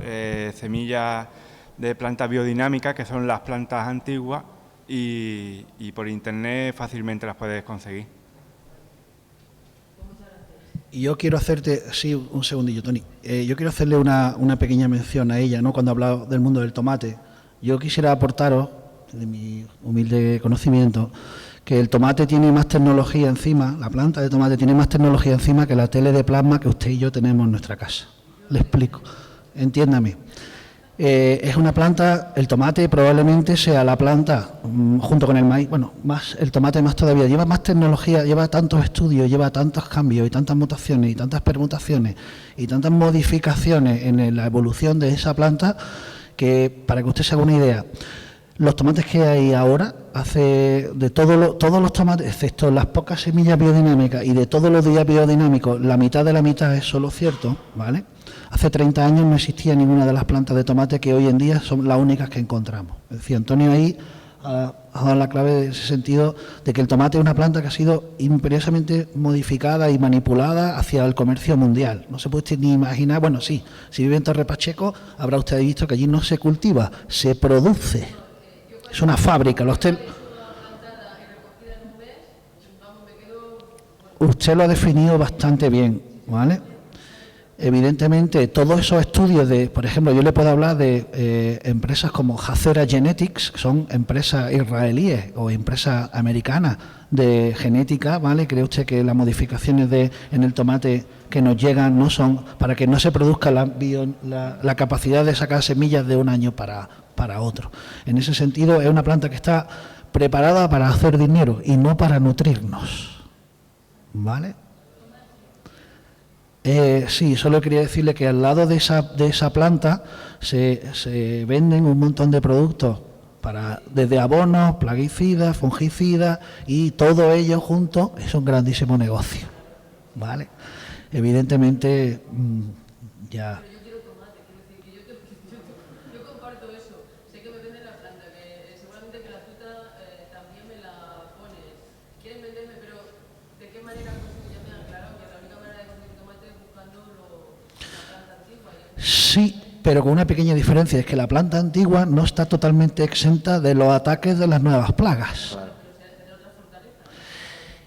semillas de plantas biodinámicas, que son las plantas antiguas, y por internet fácilmente las puedes conseguir. Y yo quiero hacerte, sí, un segundillo, Tony. Yo quiero hacerle una pequeña mención a ella, ¿no? Cuando ha hablado del mundo del tomate. Yo quisiera aportaros, de mi humilde conocimiento, que el tomate tiene más tecnología encima, la planta de tomate tiene más tecnología encima que la tele de plasma que usted y yo tenemos en nuestra casa. Le explico. Entiéndame. Es una planta, el tomate probablemente sea la planta, junto con el maíz, bueno, más el tomate más todavía, lleva más tecnología, lleva tantos estudios, lleva tantos cambios y tantas mutaciones y tantas permutaciones y tantas modificaciones en la evolución de esa planta, que para que usted se haga una idea, los tomates que hay ahora, de todos los tomates, excepto las pocas semillas biodinámicas y de todos los días biodinámicos, la mitad de la mitad es solo cierto, ¿vale? Hace 30 años no existía ninguna de las plantas de tomate que hoy en día son las únicas que encontramos. Es decir, Antonio ahí ha dado la clave de ese sentido, de que el tomate es una planta que ha sido imperiosamente modificada y manipulada hacia el comercio mundial. No se puede usted ni imaginar, bueno, sí, si vive en Torre Pacheco, habrá usted visto que allí no se cultiva, se produce. Es una fábrica. Usted lo ha definido bastante bien, ¿vale? Evidentemente, todos esos estudios por ejemplo, yo le puedo hablar de empresas como Jacera Genetics, que son empresas israelíes o empresas americanas de genética, ¿vale? ¿Cree usted que las modificaciones en el tomate que nos llegan no son para que no se produzca la capacidad de sacar semillas de un año para otro. En ese sentido, es una planta que está preparada para hacer dinero y no para nutrirnos. ¿Vale? Sí, solo quería decirle que al lado de esa planta se venden un montón de productos desde abonos, plaguicidas, fungicidas, y todo ello junto es un grandísimo negocio. ¿Vale? Evidentemente, ya... Pero yo quiero tomate, quiero decir que yo comparto eso. Sé que me venden la planta, que seguramente que la fruta también me la pones. Quieren venderme, pero ¿de qué manera? Pues ya me han aclarado que la única manera de conseguir tomate es buscando la planta antigua. Sí, pero con una pequeña diferencia, es que la planta antigua no está totalmente exenta de los ataques de las nuevas plagas.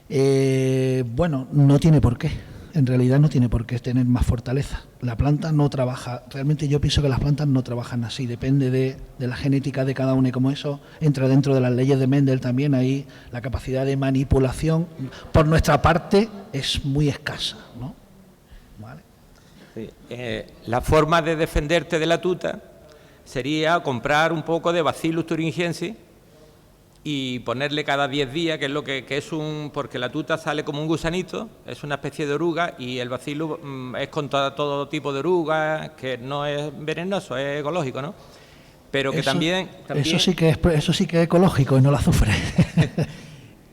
Bueno, no tiene por qué. En realidad no tiene por qué tener más fortaleza. La planta no trabaja, realmente yo pienso que las plantas no trabajan así, depende de la genética de cada una, y como eso entra dentro de las leyes de Mendel también, ahí la capacidad de manipulación por nuestra parte es muy escasa, ¿no? ¿Vale? Sí. La forma de defenderte de la tuta sería comprar un poco de Bacillus thuringiensis y ponerle cada 10 días, que es lo que es porque la tuta sale como un gusanito, es una especie de oruga, y el Bacillus es contra todo tipo de orugas, que no es venenoso, es ecológico, ¿no? Pero que también... Eso sí que es ecológico y no el azufre.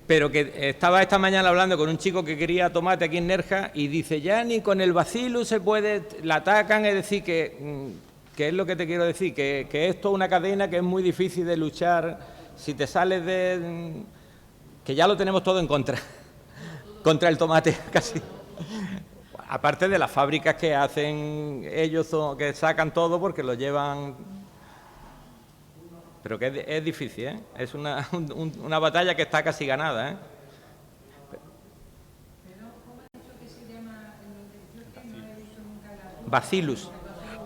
Pero que estaba esta mañana hablando con un chico que quería tomate aquí en Nerja y dice, ya ni con el Bacillus se puede, la atacan, es decir, que es lo que te quiero decir, que esto es una cadena que es muy difícil de luchar. Si te sales que ya lo tenemos todo en contra el tomate casi. Aparte de las fábricas que hacen ellos, que sacan todo porque lo llevan... Pero que es difícil, ¿eh? Es una batalla que está casi ganada, ¿eh?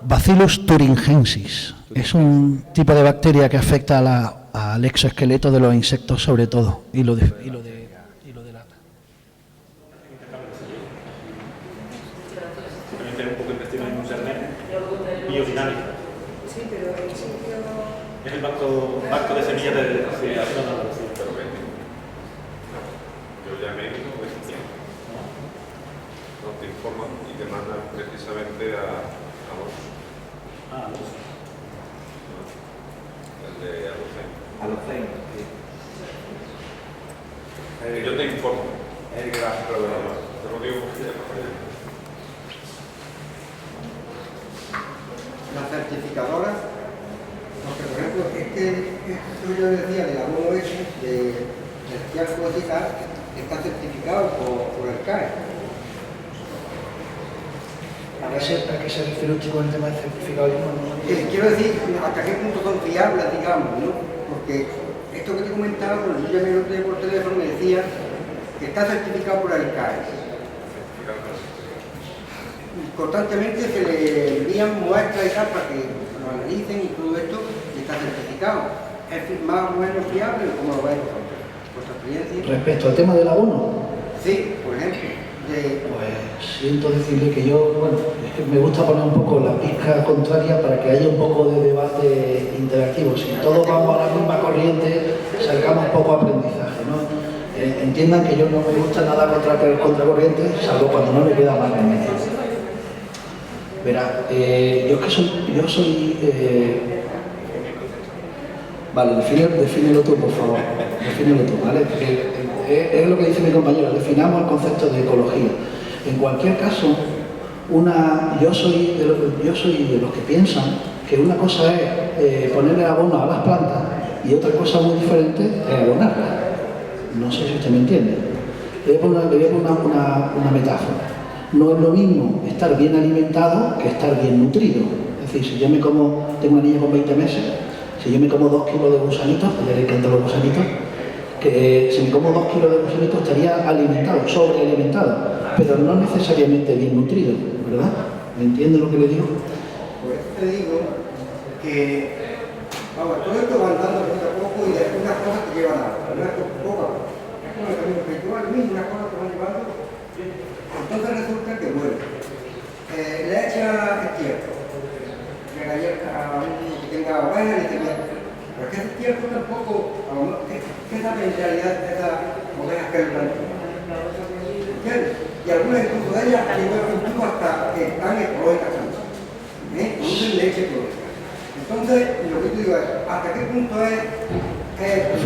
Bacillus thuringiensis. Es un tipo de bacteria que afecta al exoesqueleto de los insectos sobre todo y lo delata. Simplemente un poco investigar en internet. Biodinámica. Sí, pero el sitio... Es el banco de semillas de acción Andalucía. Yo llamé y no me existía. No te informan y te mandan precisamente a vos. Ah, vos. El de Alucén. Alucén, sí. Yo te informo. El gran programa. Te lo digo porque ya no falla. Las certificadoras, porque por ejemplo, esto yo decía del abono ese, del estiércol y tal, está certificado por el CAE. ¿A qué se refiere usted con el tema de certificado? Quiero decir, hasta qué punto son fiables, digamos, ¿no? Porque esto que te comentaba, pues yo llamé el otro día por teléfono y me decía que está certificado por el CAE. Constantemente se le envían muestras y tal para que lo analicen y todo esto, y está certificado. ¿Es más o menos fiable o cómo lo veis vosotros? ¿Vuestra experiencia? Respecto al tema del abono, Sí, por ejemplo. pues siento decirle que yo, bueno, es que me gusta poner un poco la pizca contraria para que haya un poco de debate interactivo. Si todos vamos a la misma corriente, sacamos poco aprendizaje, ¿no? Entiendan que yo no me gusta nada contracorriente, salvo cuando no me queda más remedio. Verá, yo soy vale, defínelo tú, por favor. Defínelo tú, ¿vale? Porque es lo que dice mi compañero, definamos el concepto de ecología. En cualquier caso, yo soy de los que piensan que una cosa es ponerle abono a las plantas y otra cosa muy diferente es abonarlas. No sé si usted me entiende. Le voy a poner una metáfora. No es lo mismo estar bien alimentado que estar bien nutrido. Es decir, si yo tengo una niña con 20 meses, si yo me como 2 kilos de gusanitos, a ella le encantan los gusanitos, si me como 2 kilos de gusanitos estaría alimentado, sobrealimentado, pero no necesariamente bien nutrido, ¿verdad? ¿Me entiende lo que le digo? Pues te digo que, vamos, todo esto va andando poco a poco y después unas cosas te llevan a otras, unas cosas poco a poco. Es como el camino espiritual, mismo, unas cosas te van llevando. Entonces resulta que, bueno, le echa estiércol, que tenga ovejas, le tenga... Pero es que ese estiércol tampoco, ¿qué sabe en realidad de esas ovejas que él plantó? Y algunas incluso de ellas incluso hasta que están ecológicas también, producen leche ecológica. Entonces, lo que yo digo es, ¿hasta qué punto es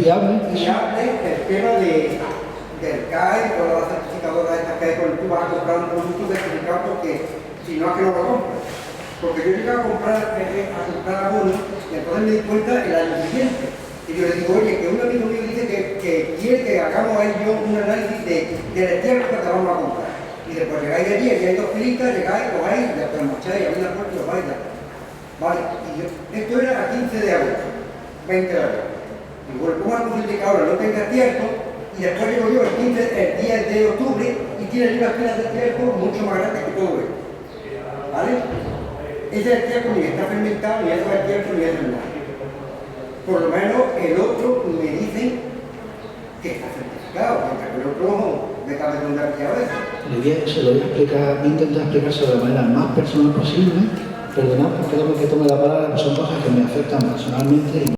fiable el tema del CAE, todas las certificadoras estas que hay cuando tú vas a comprar un producto certificado? Porque si no es que no lo compras. Porque yo llegué a comprar abono y entonces me di cuenta el año siguiente. Y yo le digo, oye, que un amigo mío dice que quiere que hagamos ahí yo un análisis del estiércol que vamos a comprar. Y después llegáis allí, y hay 2 filitas, llegáis, cogéis, después marcháis, abrís la puerta y lo vais a... Vale, y esto era a 15 de agosto, 20 de agosto. Y bueno, ¿cómo es posible que ahora no tenga estiércol? Y después llego yo el 10 de octubre y tiene unas filas de estiércol mucho más grandes que todo esto. ¿Vale? Ese estiércol ni está fermentado, ni es estiércol, ni es nada. Por lo menos el otro me dicen que está certificado, mientras que el otro me cabe de un aquí a veces. Se lo voy a explicar, voy a intentar explicárselo de la manera más personal posible. Perdonad porque tengo que tomar la palabra, son cosas que me afectan personalmente y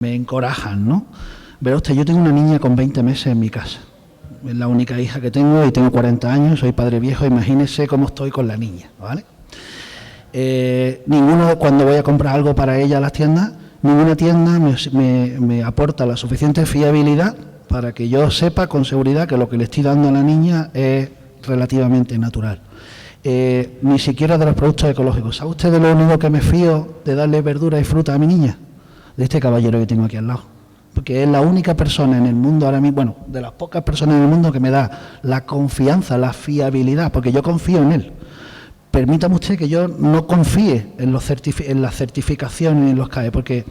me encorajan, ¿no? Verá usted, yo tengo una niña con 20 meses en mi casa. Es la única hija que tengo y tengo 40 años, soy padre viejo, imagínese cómo estoy con la niña, ¿vale? Ninguno, cuando voy a comprar algo para ella a las tiendas, ninguna tienda me aporta la suficiente fiabilidad para que yo sepa con seguridad que lo que le estoy dando a la niña es relativamente natural. Ni siquiera de los productos ecológicos. ¿Sabe usted de lo único que me fío de darle verdura y fruta a mi niña? De este caballero que tengo aquí al lado. Porque es la única persona en el mundo ahora mismo, bueno, de las pocas personas en el mundo que me da la confianza, la fiabilidad, porque yo confío en él. Permítame usted que yo no confíe en las certificaciones y en los CAE, porque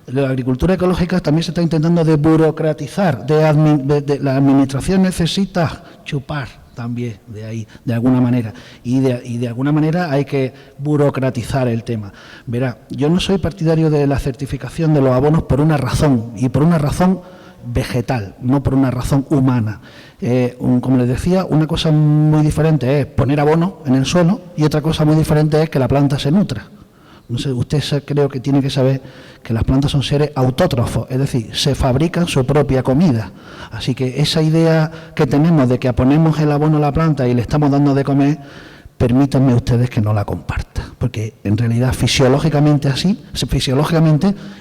la agricultura ecológica también se está intentando desburocratizar, la administración necesita chupar también de ahí, de alguna manera, y de alguna manera hay que burocratizar el tema. Verá, yo no soy partidario de la certificación de los abonos por una razón, y por una razón vegetal, no por una razón humana. Como les decía, una cosa muy diferente es poner abono en el suelo y otra cosa muy diferente es que la planta se nutra. No sé, usted creo que tiene que saber que las plantas son seres autótrofos, es decir, se fabrican su propia comida. Así que esa idea que tenemos de que ponemos el abono a la planta y le estamos dando de comer, permítanme ustedes que no la comparta, porque en realidad fisiológicamente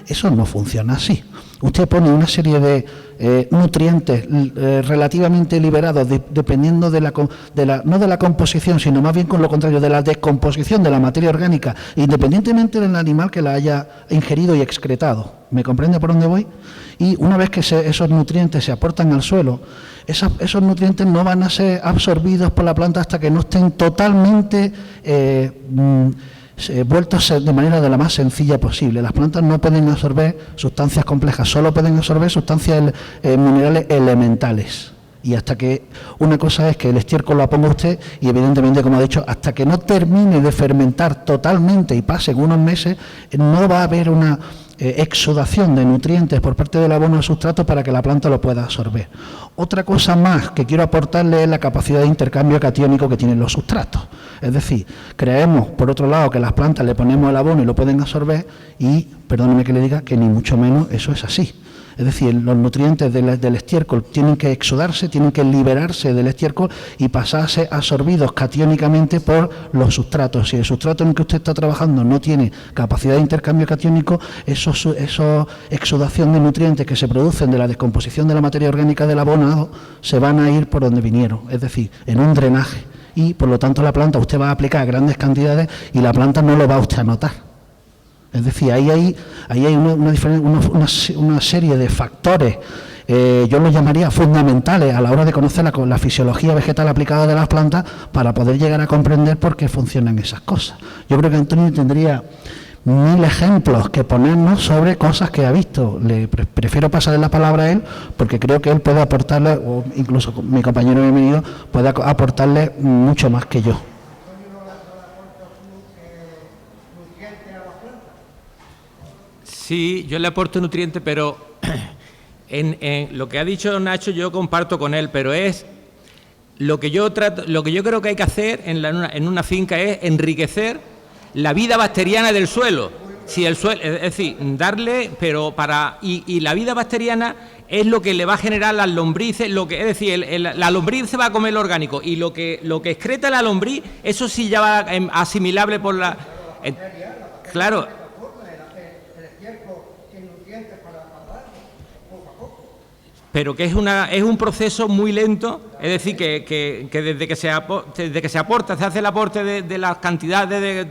eso no funciona así. Usted pone una serie de nutrientes relativamente liberados dependiendo no de la composición, sino más bien con lo contrario, de la descomposición de la materia orgánica, independientemente del animal que la haya ingerido y excretado. ¿Me comprende por dónde voy? Y una vez que esos nutrientes se aportan al suelo, esos nutrientes no van a ser absorbidos por la planta hasta que no estén totalmente vueltos de manera de la más sencilla posible. Las plantas no pueden absorber sustancias complejas, solo pueden absorber sustancias minerales elementales. Y hasta que, una cosa es que el estiércol lo ponga usted y evidentemente, como ha dicho, hasta que no termine de fermentar totalmente y pasen unos meses, no va a haber una exudación de nutrientes por parte del abono al sustrato para que la planta lo pueda absorber. Otra cosa más que quiero aportarle es la capacidad de intercambio catiónico que tienen los sustratos. Es decir, creemos, por otro lado, que las plantas le ponemos el abono y lo pueden absorber y, perdóneme que le diga, que ni mucho menos eso es así. Es decir, los nutrientes del estiércol tienen que exudarse, tienen que liberarse del estiércol y pasarse absorbidos catiónicamente por los sustratos. Si el sustrato en el que usted está trabajando no tiene capacidad de intercambio catiónico, esa exudación de nutrientes que se producen de la descomposición de la materia orgánica del abonado se van a ir por donde vinieron, es decir, en un drenaje. Y, por lo tanto, la planta usted va a aplicar grandes cantidades y la planta no lo va usted a notar. Es decir, ahí hay una serie de factores, yo los llamaría fundamentales a la hora de conocer la fisiología vegetal aplicada de las plantas para poder llegar a comprender por qué funcionan esas cosas. Yo creo que Antonio tendría 1000 ejemplos que ponernos sobre cosas que ha visto. Le prefiero pasarle la palabra a él porque creo que él puede aportarle, o incluso mi compañero bienvenido, puede aportarle mucho más que yo. Sí, yo le aporto nutrientes, pero en lo que ha dicho Nacho yo comparto con él, pero es lo que yo creo que hay que hacer en una finca es enriquecer la vida bacteriana del suelo. Si el suelo, es decir, darle, pero y la vida bacteriana es lo que le va a generar las lombrices, es decir, la lombriz se va a comer lo orgánico y lo que excreta la lombriz, eso sí ya va asimilable por la... claro. Pero que es un proceso muy lento, es decir, que desde que se aporta, se hace el aporte de las cantidades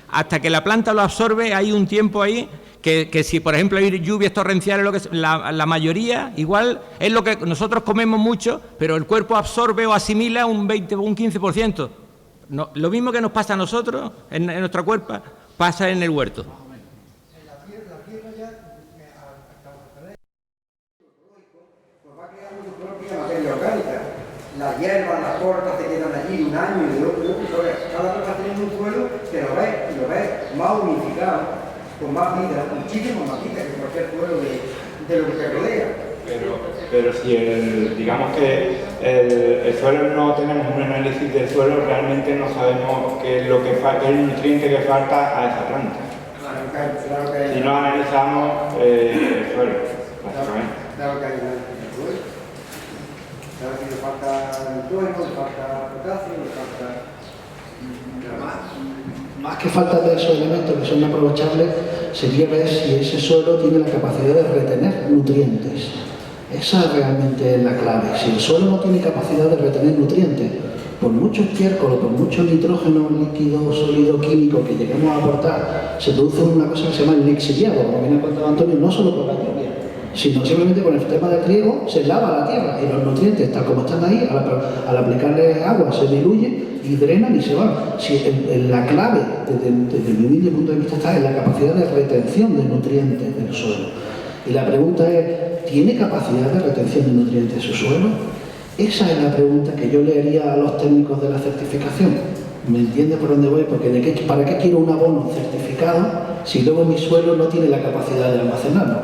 hasta que la planta lo absorbe, hay un tiempo ahí que si, por ejemplo, hay lluvias torrenciales, la mayoría, igual, es lo que nosotros comemos mucho, pero el cuerpo absorbe o asimila un 20 o un 15%. No, lo mismo que nos pasa a nosotros, en nuestra cuerpo, pasa en el huerto. Las hierbas, las cortas se quedan allí un año y otro, cada vez va teniendo un suelo que lo ves más unificado, con más vida, muchísimo más vida que cualquier suelo de lo que te rodea. Pero si digamos que el suelo, no tenemos un análisis del suelo, realmente no sabemos qué es el nutriente que falta a esa planta. Claro que hay. Si no analizamos el suelo, básicamente. Claro que hay. Claro que le falta nitrógeno, le falta potasio, le falta... Más que falta de esos elementos que son aprovechables, sería ver si ese suelo tiene la capacidad de retener nutrientes. Esa realmente es la clave. Si el suelo no tiene capacidad de retener nutrientes, por mucho estiércol o por mucho nitrógeno líquido, sólido, químico que lleguemos a aportar, se produce una cosa que se llama el lixiviado, como viene contando Antonio, no solo por la lluvia, sino simplemente con el tema del riego se lava la tierra y los nutrientes, tal como están ahí, al aplicarle agua se diluyen y drenan y se van. Si la clave, desde mi humilde punto de vista, está en la capacidad de retención de nutrientes del suelo. Y la pregunta es, ¿tiene capacidad de retención de nutrientes su suelo? Esa es la pregunta que yo le haría a los técnicos de la certificación. ¿Me entiende por dónde voy? Porque ¿para qué quiero un abono certificado si luego mi suelo no tiene la capacidad de almacenarlo?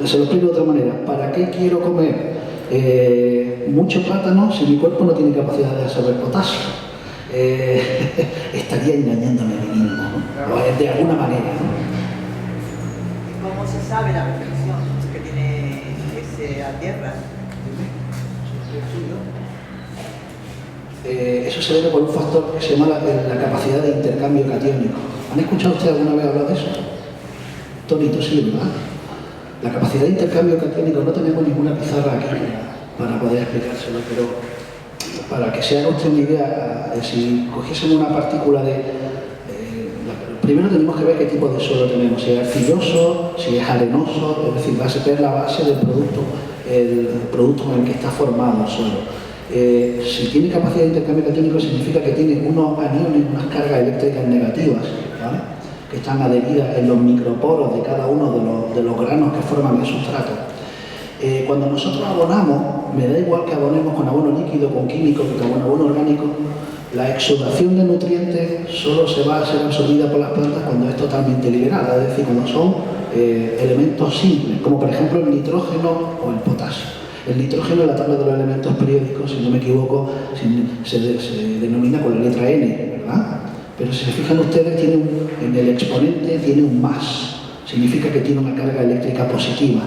Se lo explico de otra manera. ¿Para qué quiero comer mucho plátano si mi cuerpo no tiene capacidad de absorber potasio? Estaría engañándome a mí mismo, ¿no? O de alguna manera, ¿no? ¿Cómo se sabe la reflexión que tiene esa tierra? Eso se debe por un factor que se llama la capacidad de intercambio catiónico. ¿Han escuchado ustedes alguna vez hablar de eso? Tonito, sí, ¿verdad? La capacidad de intercambio catiónico, no tenemos ninguna pizarra aquí para poder explicárselo, pero para que se haga usted una idea, si cogiésemos una partícula primero tenemos que ver qué tipo de suelo tenemos, si es arcilloso, si es arenoso, es decir, va a ser la base del producto, el producto con el que está formado el suelo. Si tiene capacidad de intercambio catiónico significa que tiene unos aniones, unas cargas eléctricas negativas, ¿vale?, que están adheridas en los microporos de cada uno de los granos que forman el sustrato. Cuando nosotros abonamos, me da igual que abonemos con abono líquido, con químico, que con abono orgánico, la exudación de nutrientes solo se va a ser absorbida por las plantas cuando es totalmente liberada, es decir, cuando son elementos simples, como por ejemplo el nitrógeno o el potasio. El nitrógeno en la tabla de los elementos periódicos, si no me equivoco, se denomina con la letra N, ¿verdad? Pero si se fijan ustedes, en el exponente tiene un más, significa que tiene una carga eléctrica positiva.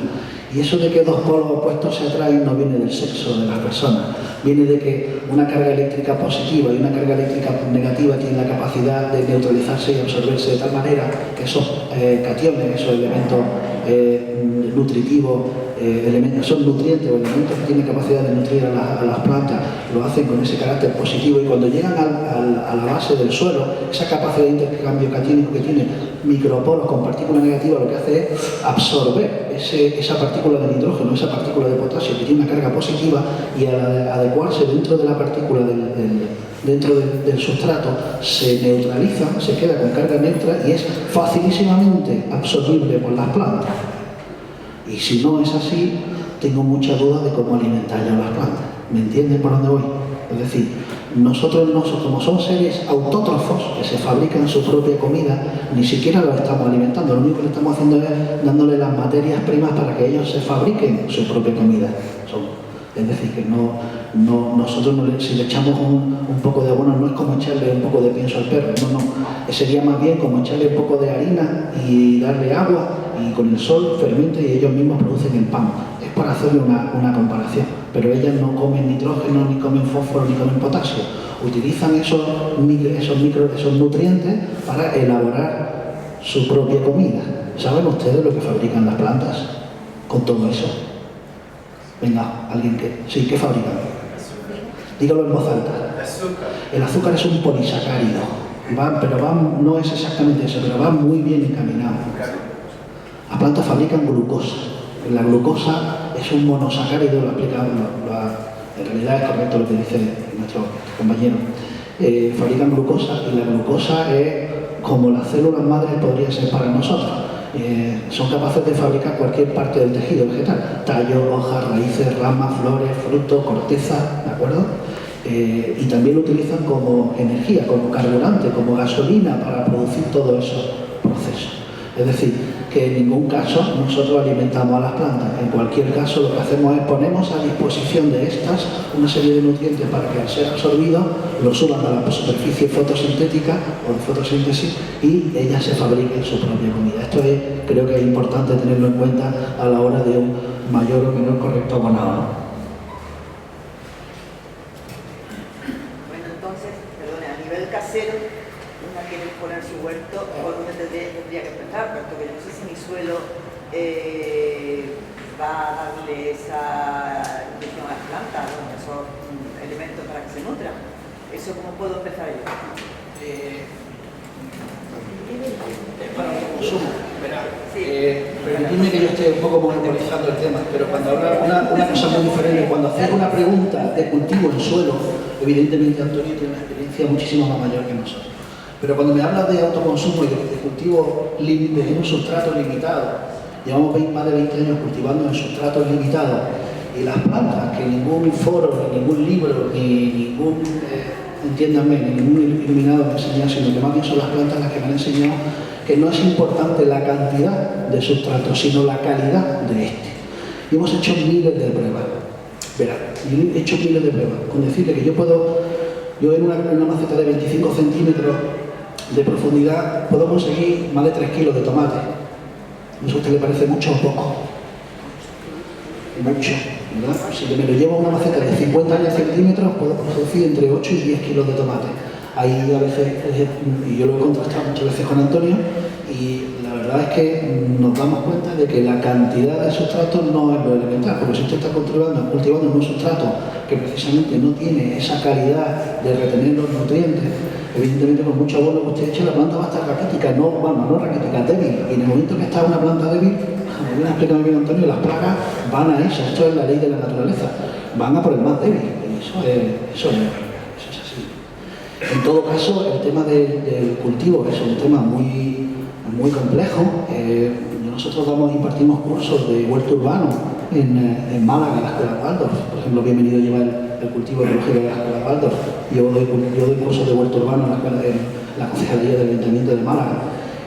Y eso de que dos polos opuestos se atraen no viene del sexo de las personas, viene de que una carga eléctrica positiva y una carga eléctrica negativa tienen la capacidad de neutralizarse y absorberse de tal manera que esos cationes, esos elementos nutritivos, son nutrientes o elementos que tienen capacidad de nutrir a las plantas, lo hacen con ese carácter positivo y cuando llegan a la base del suelo, esa capacidad de intercambio catiónico que tiene microporos con partículas negativas lo que hace es absorber esa partícula de nitrógeno, esa partícula de potasio que tiene una carga positiva y al adecuarse dentro de la partícula dentro del sustrato se neutraliza, se queda con carga neutra y es facilísimamente absorbible por las plantas. Y si no es así, tengo mucha duda de cómo alimentar ya las plantas. ¿Me entienden por dónde voy? Es decir, nosotros como somos seres autótrofos que se fabrican su propia comida, ni siquiera los estamos alimentando, lo único que le estamos haciendo es dándole las materias primas para que ellos se fabriquen su propia comida. Es decir, que no nosotros si le echamos un poco de abono no es como echarle un poco de pienso al perro, no. Sería más bien como echarle un poco de harina y darle agua y con el sol fermenta y ellos mismos producen el pan. Es para hacerle una comparación, pero ellas no comen nitrógeno, ni comen fósforo, ni comen potasio. Utilizan esos nutrientes para elaborar su propia comida. ¿Saben ustedes lo que fabrican las plantas con todo eso? Venga, alguien que... Sí, ¿qué fabrican? Dígalo en voz alta. Azúcar. El azúcar es un polisacárido, no es exactamente eso, pero va muy bien encaminado. Las plantas fabrican glucosa. La glucosa es un monosacárido, lo explica, en realidad es correcto lo que dice nuestro compañero. Fabrican glucosa y la glucosa es como las células madres podría ser para nosotros. Son capaces de fabricar cualquier parte del tejido vegetal, tallos, hojas, raíces, ramas, flores, frutos, corteza, ¿de acuerdo? Y también lo utilizan como energía, como carburante, como gasolina para producir todos esos procesos. Es decir, que en ningún caso nosotros alimentamos a las plantas. En cualquier caso lo que hacemos es ponemos a disposición de estas una serie de nutrientes para que al ser absorbidos lo suban a la superficie fotosintética o de fotosíntesis y ellas se fabriquen su propia comida. Esto creo que es importante tenerlo en cuenta a la hora de un mayor o menor correcto abonado, ¿no? Bueno, entonces, perdone, a nivel casero, una quiere poner su huerto, ¿por dónde tendría que empezar? Puesto que yo no sé si mi suelo va a darle esa nutrición a las plantas, ¿no? Esos elementos para que se nutran. ¿Eso cómo puedo empezar yo? Para el consumo. Permitidme que yo esté un poco monopolizando el tema, pero cuando habla una cosa muy diferente, cuando haces una pregunta de cultivo en suelo, evidentemente Antonio tiene una experiencia muchísimo más mayor que nosotros. Pero cuando me hablas de autoconsumo y de cultivo en un sustrato limitado, llevamos más de 20 años cultivando en sustratos limitados, y las plantas, que ningún foro, ni ningún libro, ni ningún, entiéndanme, ni ningún iluminado me ha enseñado, sino que más bien son las plantas las que me han enseñado que no es importante la cantidad de sustrato, sino la calidad de este. Y hemos hecho miles de pruebas. Verá, he hecho miles de pruebas. Con decirle que yo en una maceta de 25 centímetros de profundidad puedo conseguir más de 3 kilos de tomate. ¿Eso a usted le parece mucho o poco? Mucho, ¿verdad? Si me lo llevo a una maceta de 50 centímetros, puedo producir entre 8 y 10 kilos de tomate. Ahí a veces, y yo lo he contrastado muchas veces con Antonio, y la verdad es que nos damos cuenta de que la cantidad de sustrato no es lo elemental, porque si usted está cultivando en un sustrato que precisamente no tiene esa calidad de retener los nutrientes, evidentemente con mucho abono que usted eche la planta va a estar raquítica, no raquítica, débil, y en el momento que está una planta débil, como bien ha explicado bien Antonio, las plagas van a eso, esto es la ley de la naturaleza, van a por el más débil, y eso es así. En todo caso, el tema del cultivo es un tema muy complejo. Nosotros impartimos cursos de huerto urbano en Málaga, en la Escuela Waldorf. Por ejemplo, bienvenido a llevar el cultivo ecológico de la Escuela Waldorf. Yo doy cursos de huerto urbano en la Concejalía del Ayuntamiento de Málaga.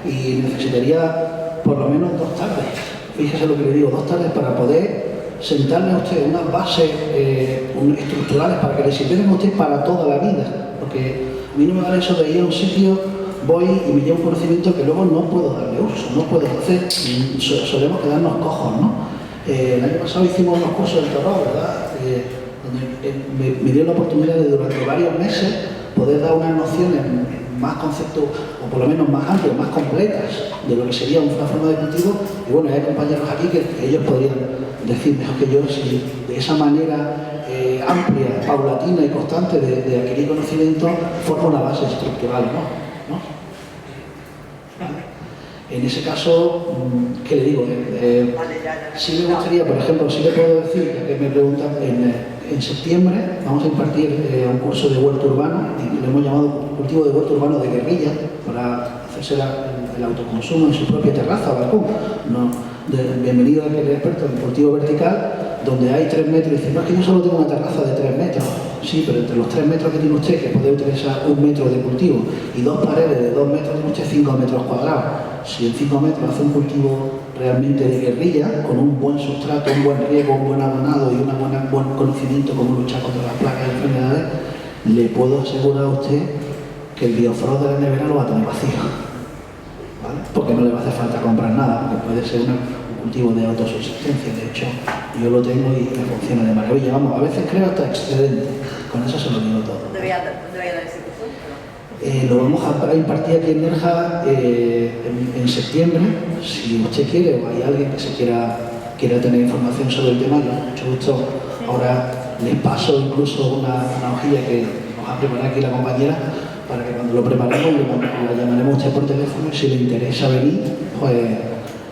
Y necesitaría por lo menos 2 tardes. Fíjese lo que le digo, 2 tardes para poder sentarle a usted unas bases estructurales para que le sirvieran a usted para toda la vida. Porque a mí no me vale eso de ir a un sitio, voy y me llevo un conocimiento que luego no puedo darle uso, no puedo hacer, solemos quedarnos cojos, ¿no? El año pasado hicimos unos cursos del Torró, ¿verdad? Donde me dio la oportunidad de durante varios meses poder dar unas nociones más conceptos, o por lo menos más amplias, más completas de lo que sería una forma de cultivo. Y bueno, hay compañeros aquí que ellos podrían decir mejor que yo si de esa manera amplia, paulatina y constante de adquirir conocimiento forma una base estructural, ¿no? En ese caso, ¿qué le digo? Sí me gustaría, por ejemplo, sí le puedo decir, ya que me preguntan, en septiembre vamos a impartir un curso de huerto urbano, y lo hemos llamado cultivo de huerto urbano de guerrilla, para hacerse el autoconsumo en su propia terraza o balcón. Bienvenido a aquel experto en cultivo vertical, donde hay 3 metros, y dice, no, es que yo solo tengo una terraza de 3 metros. Sí, pero entre los 3 metros que tiene usted, que puede utilizar 1 metro de cultivo, y 2 paredes de 2 metros, tiene usted 5 metros cuadrados. Si en 5 metros hace un cultivo realmente de guerrilla, con un buen sustrato, un buen riego, un buen abonado y un buen conocimiento cómo luchar contra las plagas y enfermedades, le puedo asegurar a usted que el biofrost de la nevera lo va a tener vacío, ¿vale? Porque no le va a hacer falta comprar nada, porque puede ser un cultivo de autosubsistencia. De hecho, yo lo tengo y me funciona de maravilla. Vamos, a veces creo hasta excedente, con eso se lo digo todo. ¿Dónde voy a dar ese curso? Lo vamos a impartir aquí en Nerja en septiembre. Si usted quiere o hay alguien que quiera tener información sobre el tema, yo con mucho gusto ahora les paso incluso una hojilla que nos ha preparado aquí la compañera, para que cuando lo preparemos la llamaremos a usted por teléfono y si le interesa venir, pues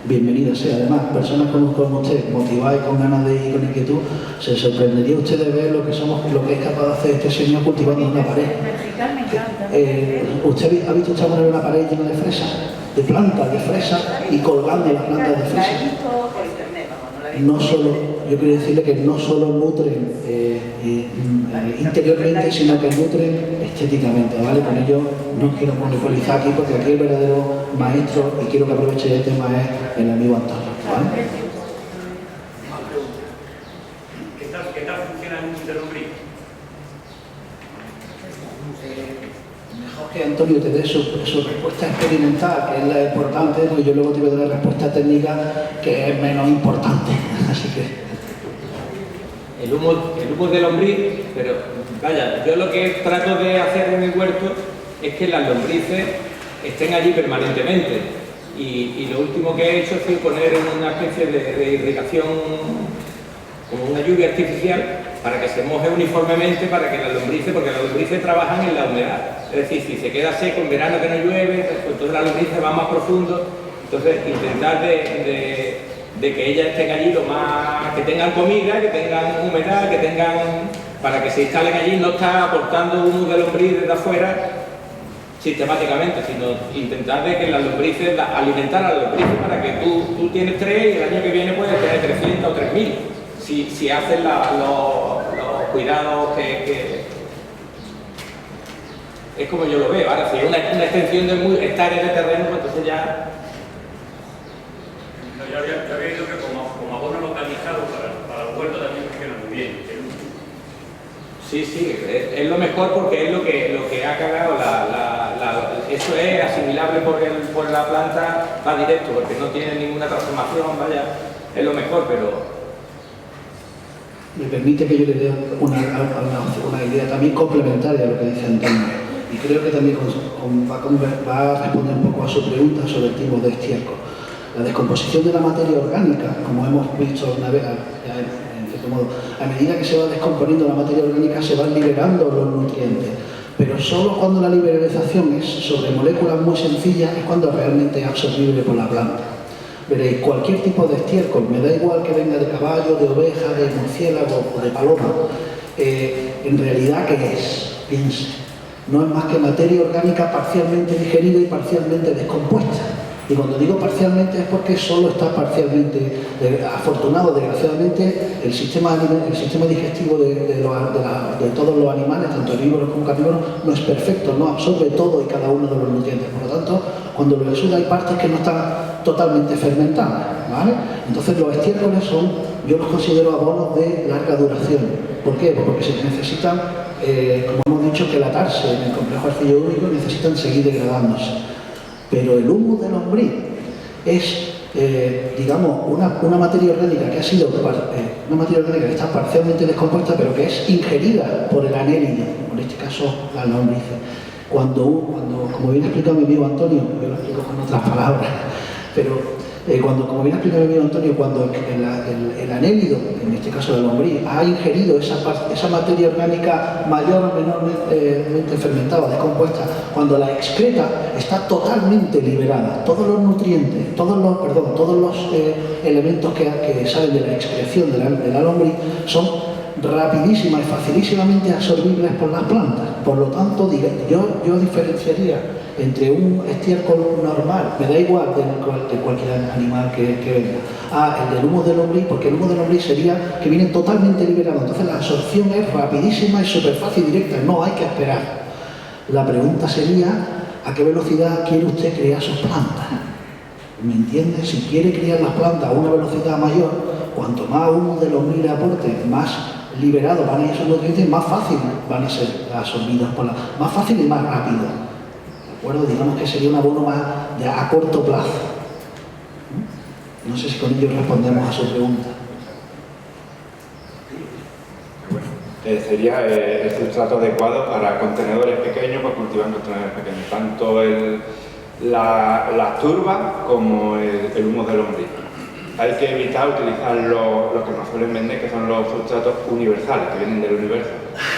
bienvenida sea. Además, personas como usted, motivadas y con ganas de ir, con inquietud, se sorprendería usted de ver lo que es capaz de hacer este señor cultivando una pared. ¿Usted ha visto usted alguna vez una pared llena de fresas? De plantas de fresas y colgando las plantas de fresas. No solo, yo quiero decirle que no solo nutren interiormente, sino que nutren estéticamente, ¿vale? Con ello no quiero monopolizar aquí, porque aquí el verdadero maestro, y quiero que aproveche el tema, es el amigo Antonio, ¿vale? ¿Qué tal funciona el humus de lombriz? Mejor que Antonio te dé su respuesta experimental, que es la importante, porque yo luego te voy a dar la respuesta técnica, que es menos importante. Así que el humus de lombriz, pero vaya, yo lo que trato de hacer en el huerto es que las lombrices estén allí permanentemente, y lo último que he hecho es poner una especie de irrigación, como una lluvia artificial, para que se moje uniformemente, para que las lombrices, porque las lombrices trabajan en la humedad, es decir, si se queda seco en verano que no llueve, pues entonces las lombrices van más profundo. Entonces intentar de que ellas estén allí lo más, que tengan comida, que tengan humedad, que tengan, para que se instalen allí, no está aportando humus de lombriz desde afuera sistemáticamente, sino intentar de que las lombrices, alimentar a las lombrices para que tú tienes 3 y el año que viene puedes tener 300 o 3000, si haces los cuidados que es como yo lo veo. Ahora, si es una extensión de hectáreas de terreno, pues entonces ya... Yo había dicho que como abono localizado para el huerto también funciona muy bien. Sí, es lo mejor, porque es lo que ha cagado eso es asimilable por la planta, va directo, porque no tiene ninguna transformación, vaya, es lo mejor, pero... Me permite que yo le dé una idea también complementaria a lo que dice Antonio, y creo que también va a responder un poco a su pregunta sobre el tipo de estiércol. La descomposición de la materia orgánica, como hemos visto una vez, en cierto modo, a medida que se va descomponiendo la materia orgánica se van liberando los nutrientes, pero solo cuando la liberalización es sobre moléculas muy sencillas es cuando realmente es absorbible por la planta. Veréis, cualquier tipo de estiércol, me da igual que venga de caballo, de oveja, de murciélago o de paloma, en realidad, ¿qué es? Piense, no es más que materia orgánica parcialmente digerida y parcialmente descompuesta. Y cuando digo parcialmente es porque solo está parcialmente, afortunado, desgraciadamente, el sistema digestivo de todos los animales, tanto herbívoros como carnívoros, no es perfecto, no absorbe todo y cada uno de los nutrientes. Por lo tanto, cuando lo exuda hay partes que no están totalmente fermentadas, ¿vale? Entonces los estiércoles yo los considero abonos de larga duración. ¿Por qué? Pues porque se necesitan, como hemos dicho, quelatarse en el complejo arcillo-úrico, necesitan seguir degradándose. Pero el humus de lombriz es, digamos, una materia orgánica que ha sido, una materia orgánica que está parcialmente descompuesta, pero que es ingerida por el anélido, en este caso las lombrices. Como bien ha explicado mi amigo Antonio, yo lo explico con otras palabras, pero como bien ha explicado mi amigo Antonio, cuando el anélido, en este caso la lombriz, ha ingerido esa materia orgánica mayor o menormente fermentada, descompuesta, cuando la excreta está totalmente liberada. Todos los nutrientes, todos los elementos que salen de la excreción de la lombriz son rapidísimas y facilísimamente absorbibles por las plantas. Por lo tanto, yo diferenciaría entre un estiércol normal, me da igual de cualquier animal que venga, el del humus de lombriz, porque el humus de lombriz sería que viene totalmente liberado, entonces la absorción es rapidísima y súper fácil y directa, no hay que esperar. La pregunta sería, ¿a qué velocidad quiere usted crear sus plantas? ¿Me entiendes? Si quiere criar las plantas a una velocidad mayor, cuanto más uno de los 1000 aportes, más liberados van a ir esos nutrientes, más fácil van a ser absorbidos por más fácil y más rápido. ¿De acuerdo? Digamos que sería un abono más a corto plazo. No sé si con ello respondemos a su pregunta. Sería el sustrato adecuado para contenedores pequeños, para cultivar en contenedores pequeños, tanto las turbas como el humus de lombriz. Hay que evitar utilizar lo que nos suelen vender, que son los sustratos universales, que vienen del universo,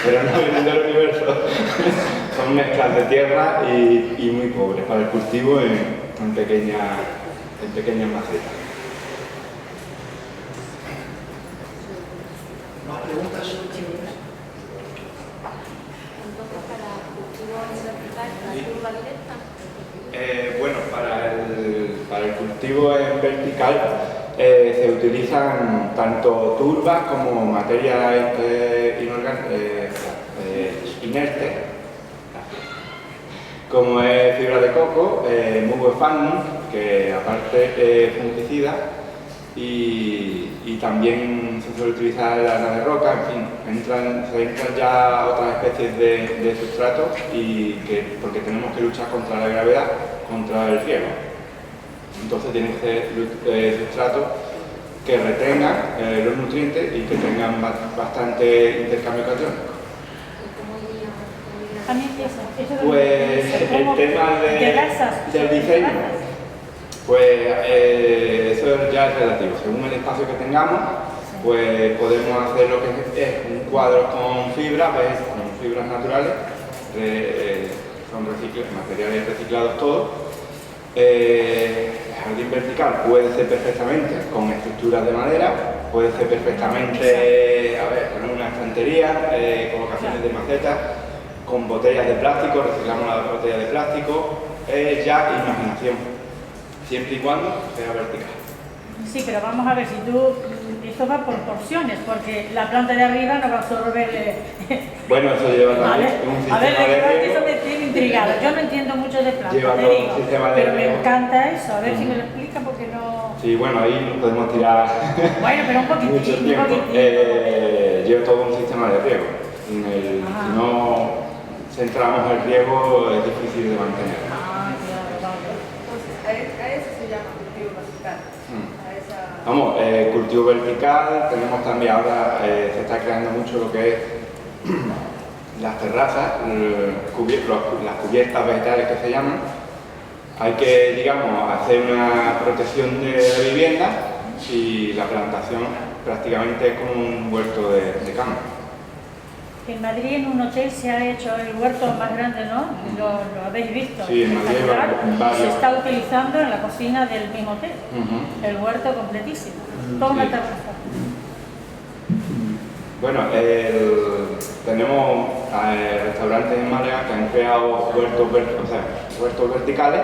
pero no vienen del universo. Son mezclas de tierra y muy pobres para el cultivo en pequeñas macetas. ¿Más preguntas? Bueno, para el cultivo en vertical se utilizan tanto turbas como materia inerte, como es fibra de coco, musgo de Sphagnum, que aparte es fungicida, y también se suele utilizar lana de roca, en fin, se entran ya otras especies de sustratos porque tenemos que luchar contra la gravedad, contra el riego. Entonces tienen que ser sustratos que retengan los nutrientes y que tengan bastante intercambio catiónico. Pues el tema del diseño, pues eso ya es relativo. Según el espacio que tengamos, pues podemos hacer lo que es un cuadro con fibras, con fibras naturales, son materiales reciclados todos. El jardín vertical puede ser perfectamente con estructuras de madera, puede ser perfectamente, con una estantería, colocaciones de macetas, con botellas de plástico, reciclamos las botellas de plástico, ya imaginación, siempre y cuando sea vertical. Sí, pero vamos a ver, si tú, esto va por porciones, porque la planta de arriba no va a absorber... Bueno, eso lleva también un sistema de riego. Eso me tiene intrigada. Yo no entiendo mucho de plantas, Lleva te todo digo, un sistema de pero riego. me encanta eso, a ver si me lo explica porque no... Sí, bueno, ahí nos podemos tirar Bueno, pero un mucho poquitín, tiempo. Lleva todo un sistema de riego. Si no centramos el riego, es difícil de mantener. Entonces, a eso se llama cultivo vertical. Vamos, cultivo vertical, tenemos también ahora, se está creando mucho lo que es las terrazas, las cubiertas vegetales que se llaman. Hay que, digamos, hacer una protección de la vivienda y la plantación prácticamente es como un huerto de campo. En Madrid, en un hotel, se ha hecho el huerto más grande, ¿no? Lo habéis visto. Sí, en Madrid hay varios. Se está utilizando en la cocina del mismo hotel. El huerto completísimo. Toda una terraza. Bueno, tenemos restaurantes en Málaga que han creado huertos verticales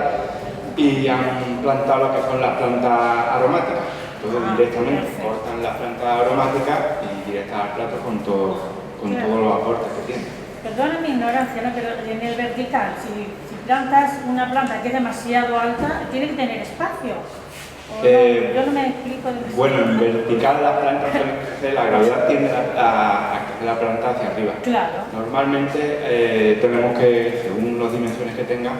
y han plantado lo que son las plantas aromáticas. Entonces directamente cortan las plantas aromáticas y directas al plato con todos los aportes que tienen. Perdona mi ignorancia, ¿no? Pero en el vertical, si plantas una planta que es demasiado alta, tiene que tener espacio. Yo no me explico de qué. Bueno, en vertical las plantas suelen crecer, la gravedad tiende a crecer la planta hacia arriba. Claro. Normalmente tenemos que, según las dimensiones que tenga,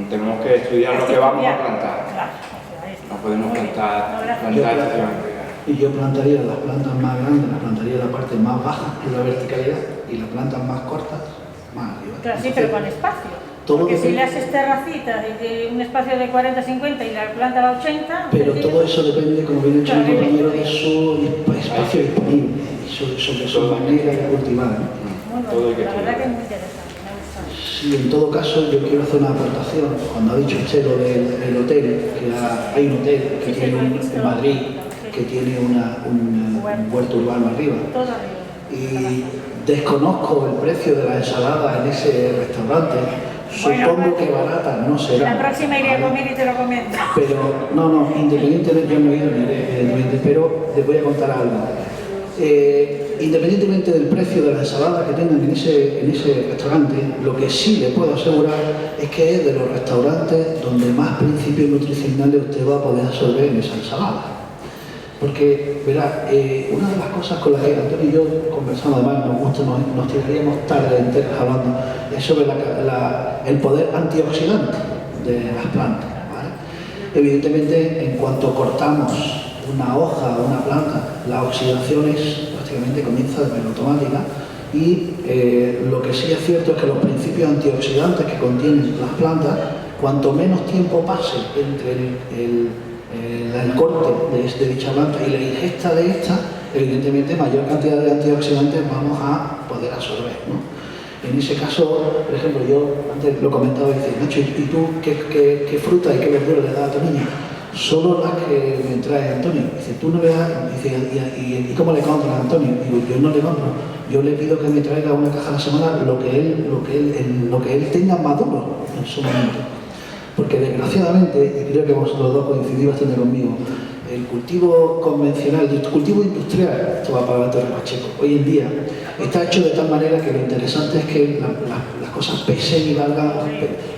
tenemos que estudiar lo que vamos a plantar. Claro. No podemos plantar excesivamente. Y yo plantaría las plantas más grandes, las plantaría la parte más baja de la verticalidad y las plantas más cortas más arriba. Claro, sí, pero con espacio. Todo Porque si depende- le haces terracitas de un espacio de 40-50 y la planta va a 80... Pero pues todo eso depende, como bien ha dicho mi Claro, compañero, de su espacio disponible y sobre su manera de cultivar, ¿no? Muy Todo hay bueno, que la verdad estudiar. que es muy interesante, me ha gustado. Sí, en todo caso yo quiero hacer una aportación. Cuando ha dicho usted lo del hotel, que hay un hotel que Sí, tiene lo he en visto. Madrid, que tiene un huerto urbano arriba. Todo arriba. Y desconozco el precio de la ensalada en ese restaurante. Supongo Bueno, que barata no será. La próxima iré a ¿vale? comer y te lo comento. Pero, no, independientemente, yo no he ido ni iré, evidentemente, pero les voy a contar algo. independientemente del precio de la ensalada que tengan en ese restaurante, lo que sí le puedo asegurar es que es de los restaurantes donde más principios nutricionales usted va a poder absorber en esa ensalada. Porque, verá, una de las cosas con las que Antonio y yo conversamos, además nos gusta, nos tiraríamos tarde enteras hablando, es sobre el poder antioxidante de las plantas, ¿vale? Evidentemente, en cuanto cortamos una hoja o una planta, la oxidación prácticamente comienza de manera automática y lo que sí es cierto es que los principios antioxidantes que contienen las plantas, cuanto menos tiempo pase entre el corte de dicha planta y la ingesta de esta, evidentemente mayor cantidad de antioxidantes vamos a poder absorber, ¿no? En ese caso, por ejemplo, yo antes lo comentaba y decía, Nacho, ¿y tú qué fruta y qué verdura le das a tu niño? Solo las que me trae Antonio. Dice, tú no le das, dice, ¿y cómo le compras a Antonio? Digo, yo no le compro, yo le pido que me traiga una caja a la semana lo que él tenga maduro en su momento. Porque desgraciadamente, y creo que vosotros dos coincidís bastante conmigo, el cultivo convencional, el cultivo industrial, esto va para Torre Pacheco, hoy en día está hecho de tal manera que lo interesante es que las cosas pesen y valgan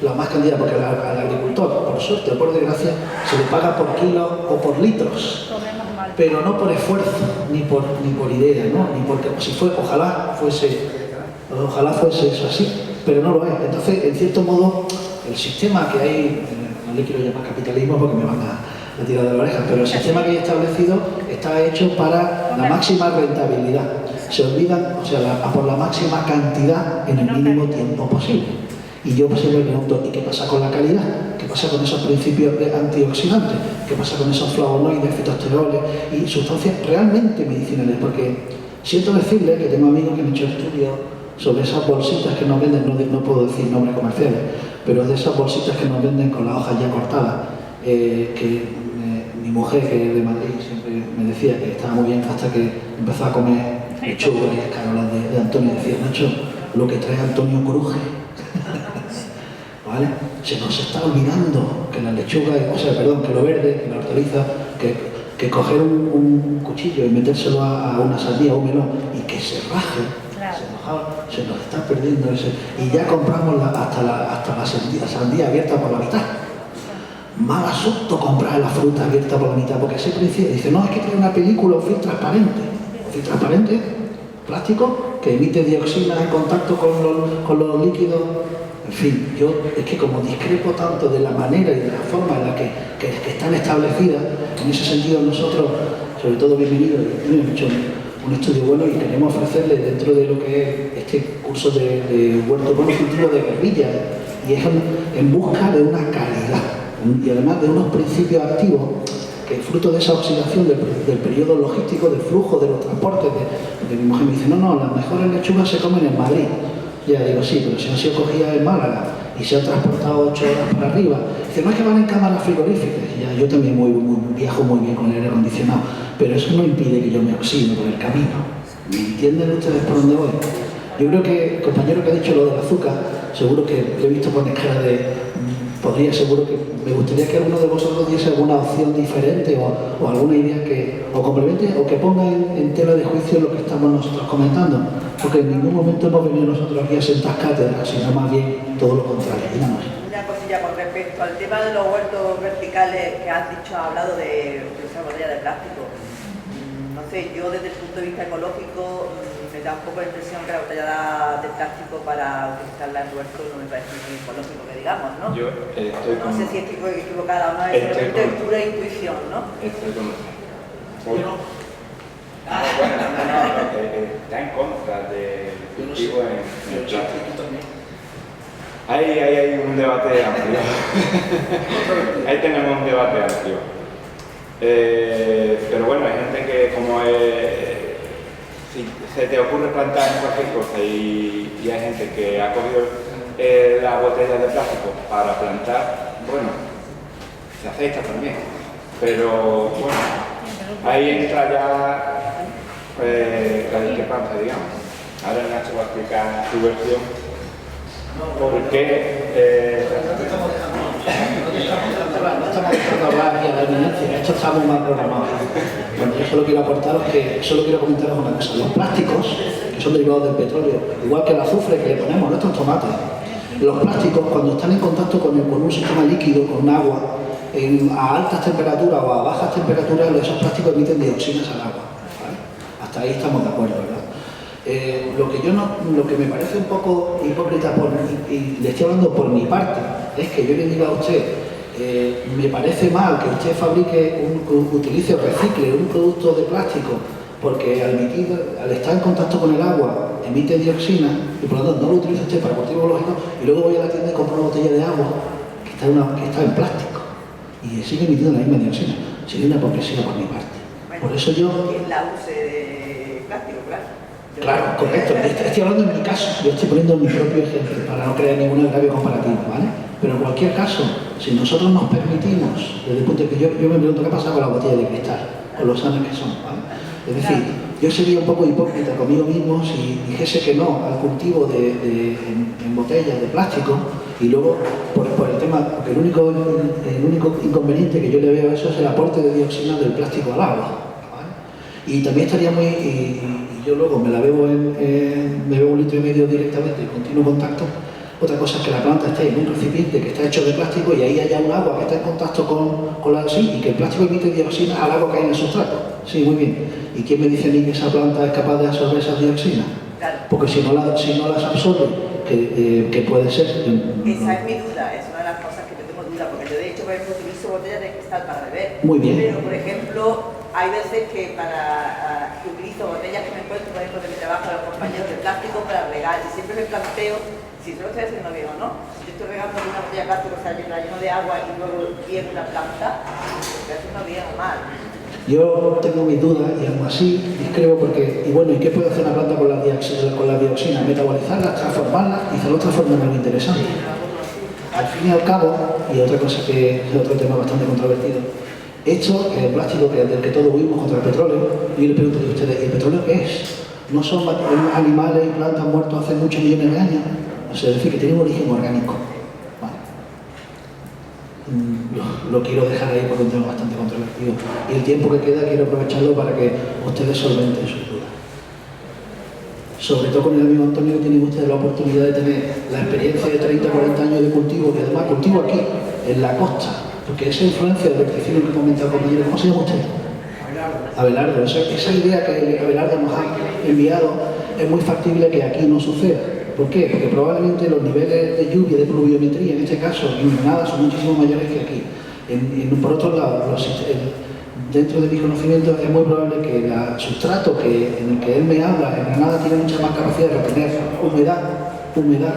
la más cantidad, porque al agricultor, por suerte o por desgracia, se le paga por kilos o por litros, pero no por esfuerzo, ni por idea, ¿no? Ni porque, ojalá fuese eso así, pero no lo es. Entonces, en cierto modo, el sistema que hay, no le quiero llamar capitalismo porque me van a tirar de la oreja, pero el sistema que hay establecido está hecho para la máxima rentabilidad. Se olvidan, por la máxima cantidad en el mínimo tiempo posible. Y yo siempre me pregunto, ¿y qué pasa con la calidad? ¿Qué pasa con esos principios antioxidantes? ¿Qué pasa con esos flavonoides, fitosteroles y sustancias realmente medicinales? Porque siento decirle que tengo amigos que han hecho estudios sobre esas bolsitas que nos venden, no puedo decir nombres comerciales, pero de esas bolsitas que nos venden con las hojas ya cortadas, mi mujer, que es de Madrid, siempre me decía que estaba muy bien hasta que empezó a comer lechuga y escarolas de Antonio, y decía, Nacho, lo que trae Antonio cruje. ¿Vale? Se nos está olvidando que la lechuga, que lo verde, que la hortaliza, que coger un cuchillo y metérselo a una sandía o un melón y que se raje, se nos está perdiendo ese. Y ya compramos hasta la sandía abierta por la mitad. Mal asunto comprar la fruta abierta por la mitad, porque ese principio dice, no, es que tiene una película o film transparente. Film transparente, plástico, que emite dioxina en contacto con los líquidos. En fin, yo es que como discrepo tanto de la manera y de la forma en la que están establecidas, en ese sentido nosotros, sobre todo bienvenidos, hemos hecho un estudio bueno y queremos ofrecerle dentro de lo que es este curso de huerto monocultivo de guerrilla, y es en busca de una calidad y además de unos principios activos que fruto de esa oxidación del periodo logístico, del flujo de los transportes, de mi mujer me dice, no, las mejores lechugas se comen en Madrid. Ya digo, sí, pero si han sido cogidas en Málaga y se han transportado 8 horas para arriba. Dice, no es que van en cámaras frigoríficas. Ya, yo también viajo muy bien con el aire acondicionado, pero eso no impide que yo me oxide por el camino. ¿Me entienden ustedes por dónde voy? Yo creo que el compañero que ha dicho lo del azúcar, seguro que lo he visto poner cara de... seguro que me gustaría que alguno de vosotros diese alguna opción diferente o alguna idea que o complemente o que ponga en tela de juicio lo que estamos nosotros comentando, porque en ningún momento hemos venido nosotros aquí a sentar cátedras, sino más bien todo lo contrario. Díganos. Una cosilla con respecto al tema de los huertos verticales que has dicho, has hablado de esa botella de plástico. No sé, yo desde el punto de vista ecológico me da un poco la impresión que la botella de plástico para utilizarla en huerto no me parece muy ecológico, que digamos, ¿no? Yo estoy no sé si estoy equivocada o no, es solamente pura intuición, ¿no? Estoy con usted. Bueno, está en contra del cultivo en el plástico. Hay un debate amplio. Ahí tenemos un debate amplio. Pero bueno, hay gente que como si se te ocurre plantar cualquier cosa y hay gente que ha cogido las botellas de plástico para plantar, bueno, se acepta también. Pero bueno, ahí entra ya la discrepancia, digamos. Ahora Nacho va a explicar su versión. Porque no estamos dejando hablar aquí a la eminencia, esto está muy mal programado. Bueno, yo solo quiero aportaros que, solo quiero comentaros una cosa. Los plásticos, que son derivados del petróleo, igual que el azufre que le ponemos a nuestros tomates, los plásticos cuando están en contacto con un sistema líquido, con agua, a altas temperaturas o a bajas temperaturas, esos plásticos emiten dioxinas al agua. ¿Vale? Hasta ahí estamos de acuerdo, ¿verdad? Lo que me parece un poco hipócrita, y le estoy hablando por mi parte, es que yo le diga a usted, me parece mal que usted utilice o recicle un producto de plástico porque al estar en contacto con el agua emite dioxina y por lo tanto no lo utiliza usted para cultivo biológico y luego voy a la tienda y compro una botella de agua que está en plástico y sigue emitiendo la misma dioxina. Sería una hipocresía por mi parte. Por eso yo... La use de plástico, claro. Claro, correcto. Estoy hablando en mi caso, yo estoy poniendo mi propio ejemplo para no crear ningún agravio comparativo, ¿vale? Pero en cualquier caso, si nosotros nos permitimos, desde el punto de que yo me pregunto qué pasa con la botella de cristal, con los sanos que son, ¿vale? Es decir, yo sería un poco hipócrita conmigo mismo si dijese que no al cultivo en botellas de plástico y luego, por el tema, porque el único inconveniente que yo le veo a eso es el aporte de dioxina del plástico al agua, ¿vale? Y también estaría muy... y yo luego me bebo 1,5 litros directamente en continuo contacto. Otra cosa es que la planta esté en un recipiente que está hecho de plástico y ahí haya un agua que está en contacto con la y que el plástico emite dioxinas al agua que hay en el sustrato. Sí, muy bien. ¿Y quién me dice a mí que esa planta es capaz de absorber esas dioxinas? Porque si no las absorbe, que puede ser... Esa es mi duda, es una de las cosas que yo tengo duda, porque yo de hecho, por ejemplo, utilizo botellas de cristal para beber. Muy bien. Pero, por ejemplo, hay veces que utilizo botellas que me encuentro, por ejemplo, de mi trabajo, de los compañeros de plástico para regar. Y siempre me planteo si se lo estoy haciendo bien o no. Si yo estoy regando una botella de plástico que está lleno de agua y luego tiene una planta, ¿lo estoy haciendo bien o mal? Yo tengo mis dudas y aún así discrepo porque, y ¿qué puede hacer una planta con la dioxina? Metabolizarlas, transformarlas y hacer otra forma muy interesante. Al fin y al cabo, y otra cosa que es otro tema bastante controvertido, esto, el plástico del que todos huimos contra el petróleo, yo le pregunto a ustedes, ¿el petróleo qué es? ¿No son animales y plantas muertos hace muchos millones de años? O sea, es decir, que tiene un origen orgánico. Vale. Lo quiero dejar ahí porque es un tema bastante controvertido. Y el tiempo que queda quiero aprovecharlo para que ustedes solventen sus dudas. Sobre todo con el amigo Antonio, que tienen ustedes la oportunidad de tener la experiencia de 30 o 40 años de cultivo, que además cultivo aquí, en la costa, porque esa influencia del verticilo que comentaba el compañero, ¿cómo se llama usted? Abelardo. Esa idea que Abelardo nos ha enviado es muy factible que aquí no suceda. ¿Por qué? Porque probablemente los niveles de lluvia, de pluviometría, en este caso, en Granada, son muchísimo mayores que aquí. Por otro lado, dentro de mi conocimiento es muy probable que el sustrato en el que él me habla, en Granada, tiene mucha más capacidad de retener humedad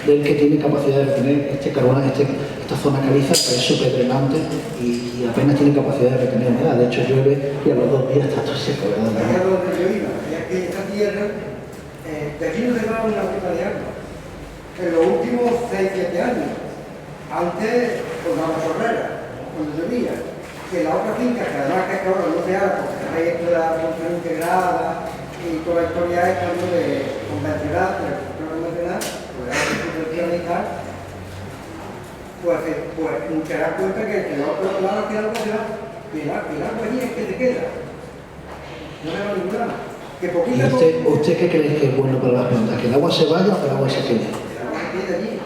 del que tiene capacidad de retener esta zona caliza, que es súper drenante y apenas tiene capacidad de retener humedad. De hecho, llueve y a los 2 días está todo seco, ¿verdad? Es que esta tierra, de aquí no se va una gota de agua. En los últimos 6-7 años, antes con la chorrera, cuando llovía, que la otra finca, que además que ahora no se haga, porque hay esto de la producción integrada y toda la historia esta de convencional, de la producción convencional, pues la producción y tal, pues te das cuenta que el otro lado que el agua se va, que el agua allí es que te queda. No me va a ningún lado. ¿Y usted qué cree que es bueno para las plantas? ¿Que el agua se vaya o que el agua se quede? El agua se quede allí.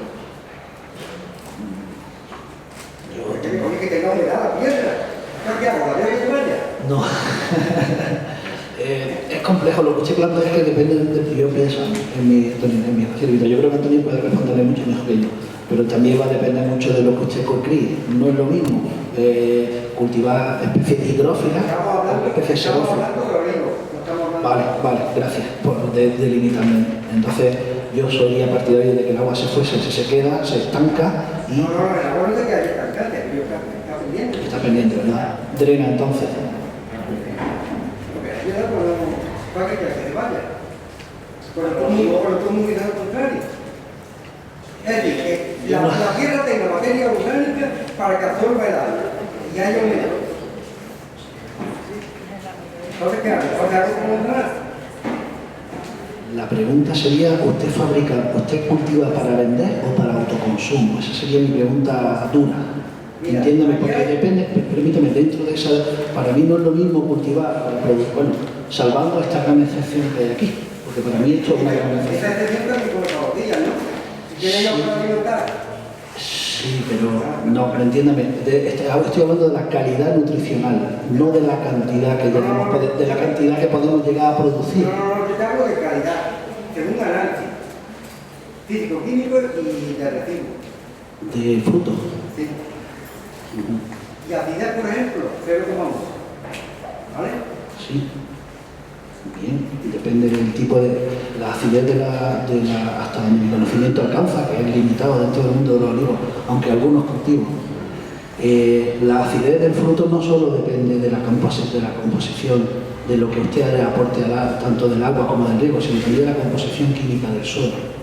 Que tenga humedad la tierra. ¿Qué hago? ¿La tierra que se vaya? No. Es complejo. Lo que usted plantea es que depende de lo que yo pienso en mi acierto. Yo creo que Antonio puede responderle mucho mejor que yo. Pero también va a depender mucho de lo que usted concríe. No es lo mismo cultivar especies hidrófilas o especies xerófilas. Vale, gracias por delimitarme. Entonces, yo sería partidario de que el agua se fuese, si se queda, se estanca y... No, el agua no se queda estancada, está pendiente. Está pendiente, ¿verdad? Drena entonces. Porque la tierra no va a que se vaya. Por el comunidad al contrario. Es decir, que la tierra tenga materia orgánica para que absorba el agua y haya humedad. Entonces, ¿qué hago? La pregunta sería, ¿usted cultiva para vender o para autoconsumo? Esa sería mi pregunta dura. Mira, entiéndame, porque depende, permíteme, dentro de esa, para mí no es lo mismo cultivar, bueno, salvando esta gran excepción que hay aquí, porque para mí esto es una gran excepción. Esa excepción también come todos los días, ¿no? Si quieres ir a una alimentar. Sí, pero entiéndame, estoy hablando de la calidad nutricional, no de la cantidad que de la cantidad que podemos llegar a producir. No, yo te hablo de calidad, según análisis físico-químico y de residuos. De frutos. Sí. Y acidez, por ejemplo, 0,1. ¿Vale? Sí. Bien, depende del tipo de... La acidez hasta donde mi conocimiento alcanza, que es limitado dentro del mundo de los olivos, aunque algunos cultivos. La acidez del fruto no solo depende de la composición, de lo que usted le aporte tanto del agua como del riego, sino también de la composición química del suelo.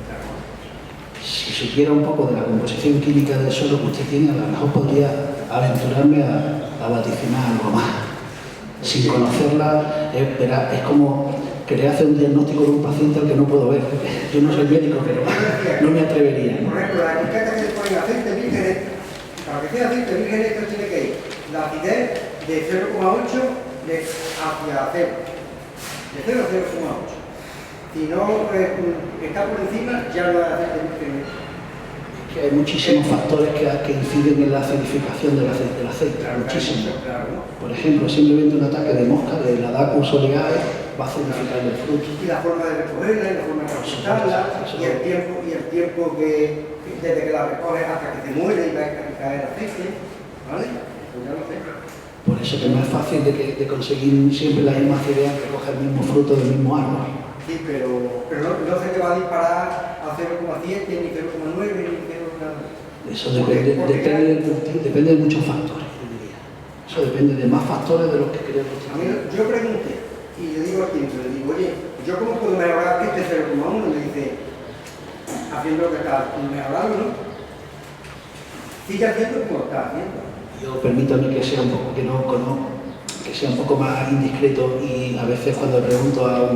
Si supiera un poco de la composición química del suelo que usted tiene, a lo mejor podría aventurarme a vaticinar algo más. Sin conocerla, es como querer hacer un diagnóstico de un paciente al que no puedo ver. Yo no soy médico, pero no me atrevería, ¿no? Por ejemplo, la etiqueta que le ponen aceite virgen, para que sea aceite virgen, esto tiene que ir la acidez de 0,8 hacia 0. De 0 a 0,8. Si no está por encima, ya no es aceite virgen. Que hay muchísimos factores que inciden en la acidificación del aceite, muchísimos. Por ejemplo, simplemente un ataque de mosca, de la Dacus oleae, va a acidificar el fruto. Y la forma de recogerla, y la forma de transportarla, y el tiempo que desde que la recoges hasta que te muere y va a caer el aceite, ¿vale? Pues ya lo sé. Por eso que no es fácil de conseguir siempre la misma acidez que coge el mismo fruto del mismo árbol. Sí, pero no se te va a disparar a 0,7, ni 0,9, ni 0,9. Eso depende de muchos factores, yo diría. Eso depende de más factores de los que creo que usted. A mí, yo pregunté, y le digo al tiempo, le digo, oye, ¿yo cómo puedo mejorar este 0,1? Me dice, haciendo lo que está mejorando, ¿no? Sigue haciendo como lo está haciendo. Yo permítame que sea un poco, que sea un poco más indiscreto, y a veces cuando le pregunto a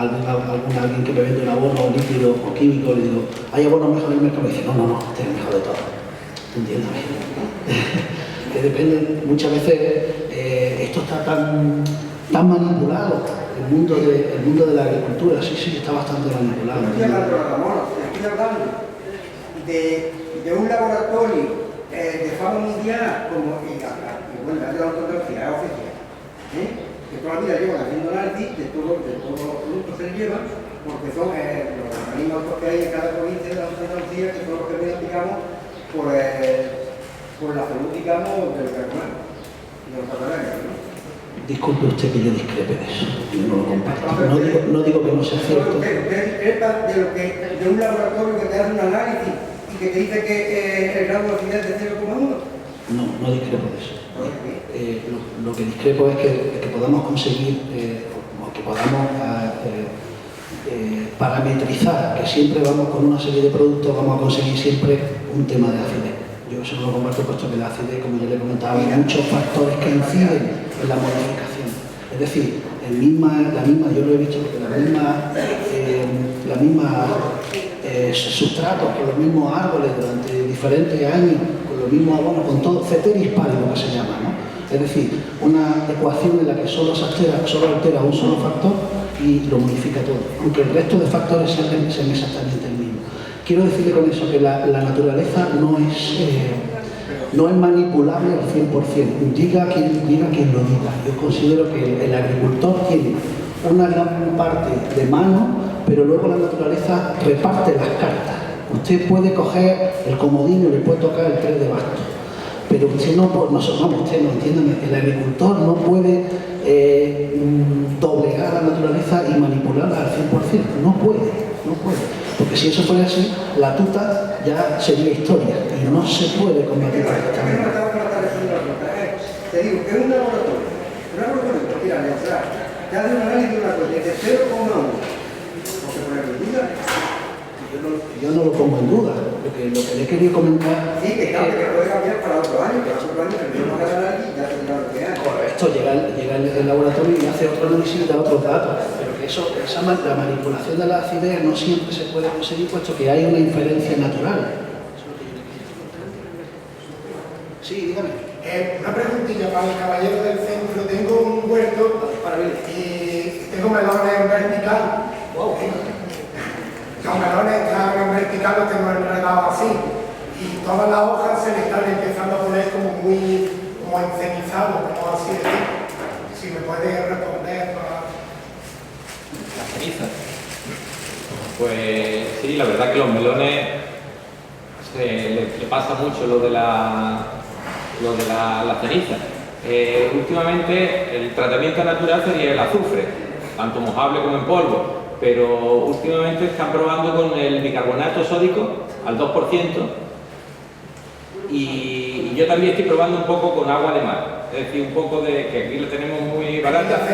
alguien que me vende un abono líquido o químico, le digo, ¿hay abonos mejores en el mercado? Me dice, no, este es el mejor de todos. Entiéndame. Que depende, muchas veces esto está tan manipulado, el mundo de la agricultura, sí, está bastante manipulado. Estoy hablando de Ramón, estoy hablando de un laboratorio de fama mundial, y bueno, de la ortodoxia, es oficial, que toda la vida llevan haciendo análisis de todos los productos que se llevan, porque son los organismos que hay en cada provincia de la Andalucía, que son los que vienen, digamos, por la salud, digamos, del carbono y de los patológicos, ¿no? Disculpe usted que yo discrepe de eso, yo no lo comparto. No digo que no sea cierto. Usted discrepa de un laboratorio que te hace un análisis y que te dice que el grado de acidez es de 0,1. No discrepo de eso. Lo que discrepo es que podamos conseguir, o que podamos parametrizar, que siempre vamos con una serie de productos, vamos a conseguir siempre un tema de acidez. Yo eso no lo comparto, puesto que la acidez, como yo le comentaba, hay muchos factores que inciden en la modificación. Es decir, yo lo he visto, porque la misma sustratos, con los mismos árboles durante diferentes años, con los mismos abonos, con todo, ceteris paribus que se llama, ¿no? Es decir, una ecuación en la que solo altera un solo factor y lo modifica todo, aunque el resto de factores sean exactamente el mismo. Quiero decirle con eso que la naturaleza no es manipulable al 100%, diga quien lo diga. Yo considero que el agricultor tiene una gran parte de mano, pero luego la naturaleza reparte las cartas. Usted puede coger el comodín y le puede tocar el 3 de bastos, pero usted entiéndame, el agricultor no puede doblegar a la naturaleza y manipularla al 100%, no puede. Porque si eso fuera así, la tuta ya sería historia y no se puede combatir correctamente. Te digo que es un laboratorio que tira neutral, te hace un análisis de una cosa de 0,1. Porque ponerlo en duda. Yo no lo pongo en duda. Lo que le he querido comentar. Sí, que claro, que puede cambiar para otro año, que otro año que no haga análisis ya tendrá lo que hay. Correcto, llega el laboratorio y hace otro análisis y da otros datos. Pero que la manipulación de la acidez no siempre se puede conseguir, puesto que hay una inferencia natural. Sí, dígame. Una preguntilla para el caballero del centro. Tengo un huerto y tengo melones en vertical. Wow. Los melones están en vertical, los tengo enredados así. Y todas las hojas se le están empezando a poner como encenizados, como así decir. Si me puede responder para... Las cenizas. Pues sí, la verdad que los melones le pasa mucho lo de la ceniza. Últimamente el tratamiento natural sería el azufre, tanto mojable como en polvo, pero últimamente están probando con el bicarbonato sódico al 2%, y yo también estoy probando un poco con agua de mar, es decir, un poco de que aquí lo tenemos muy barata,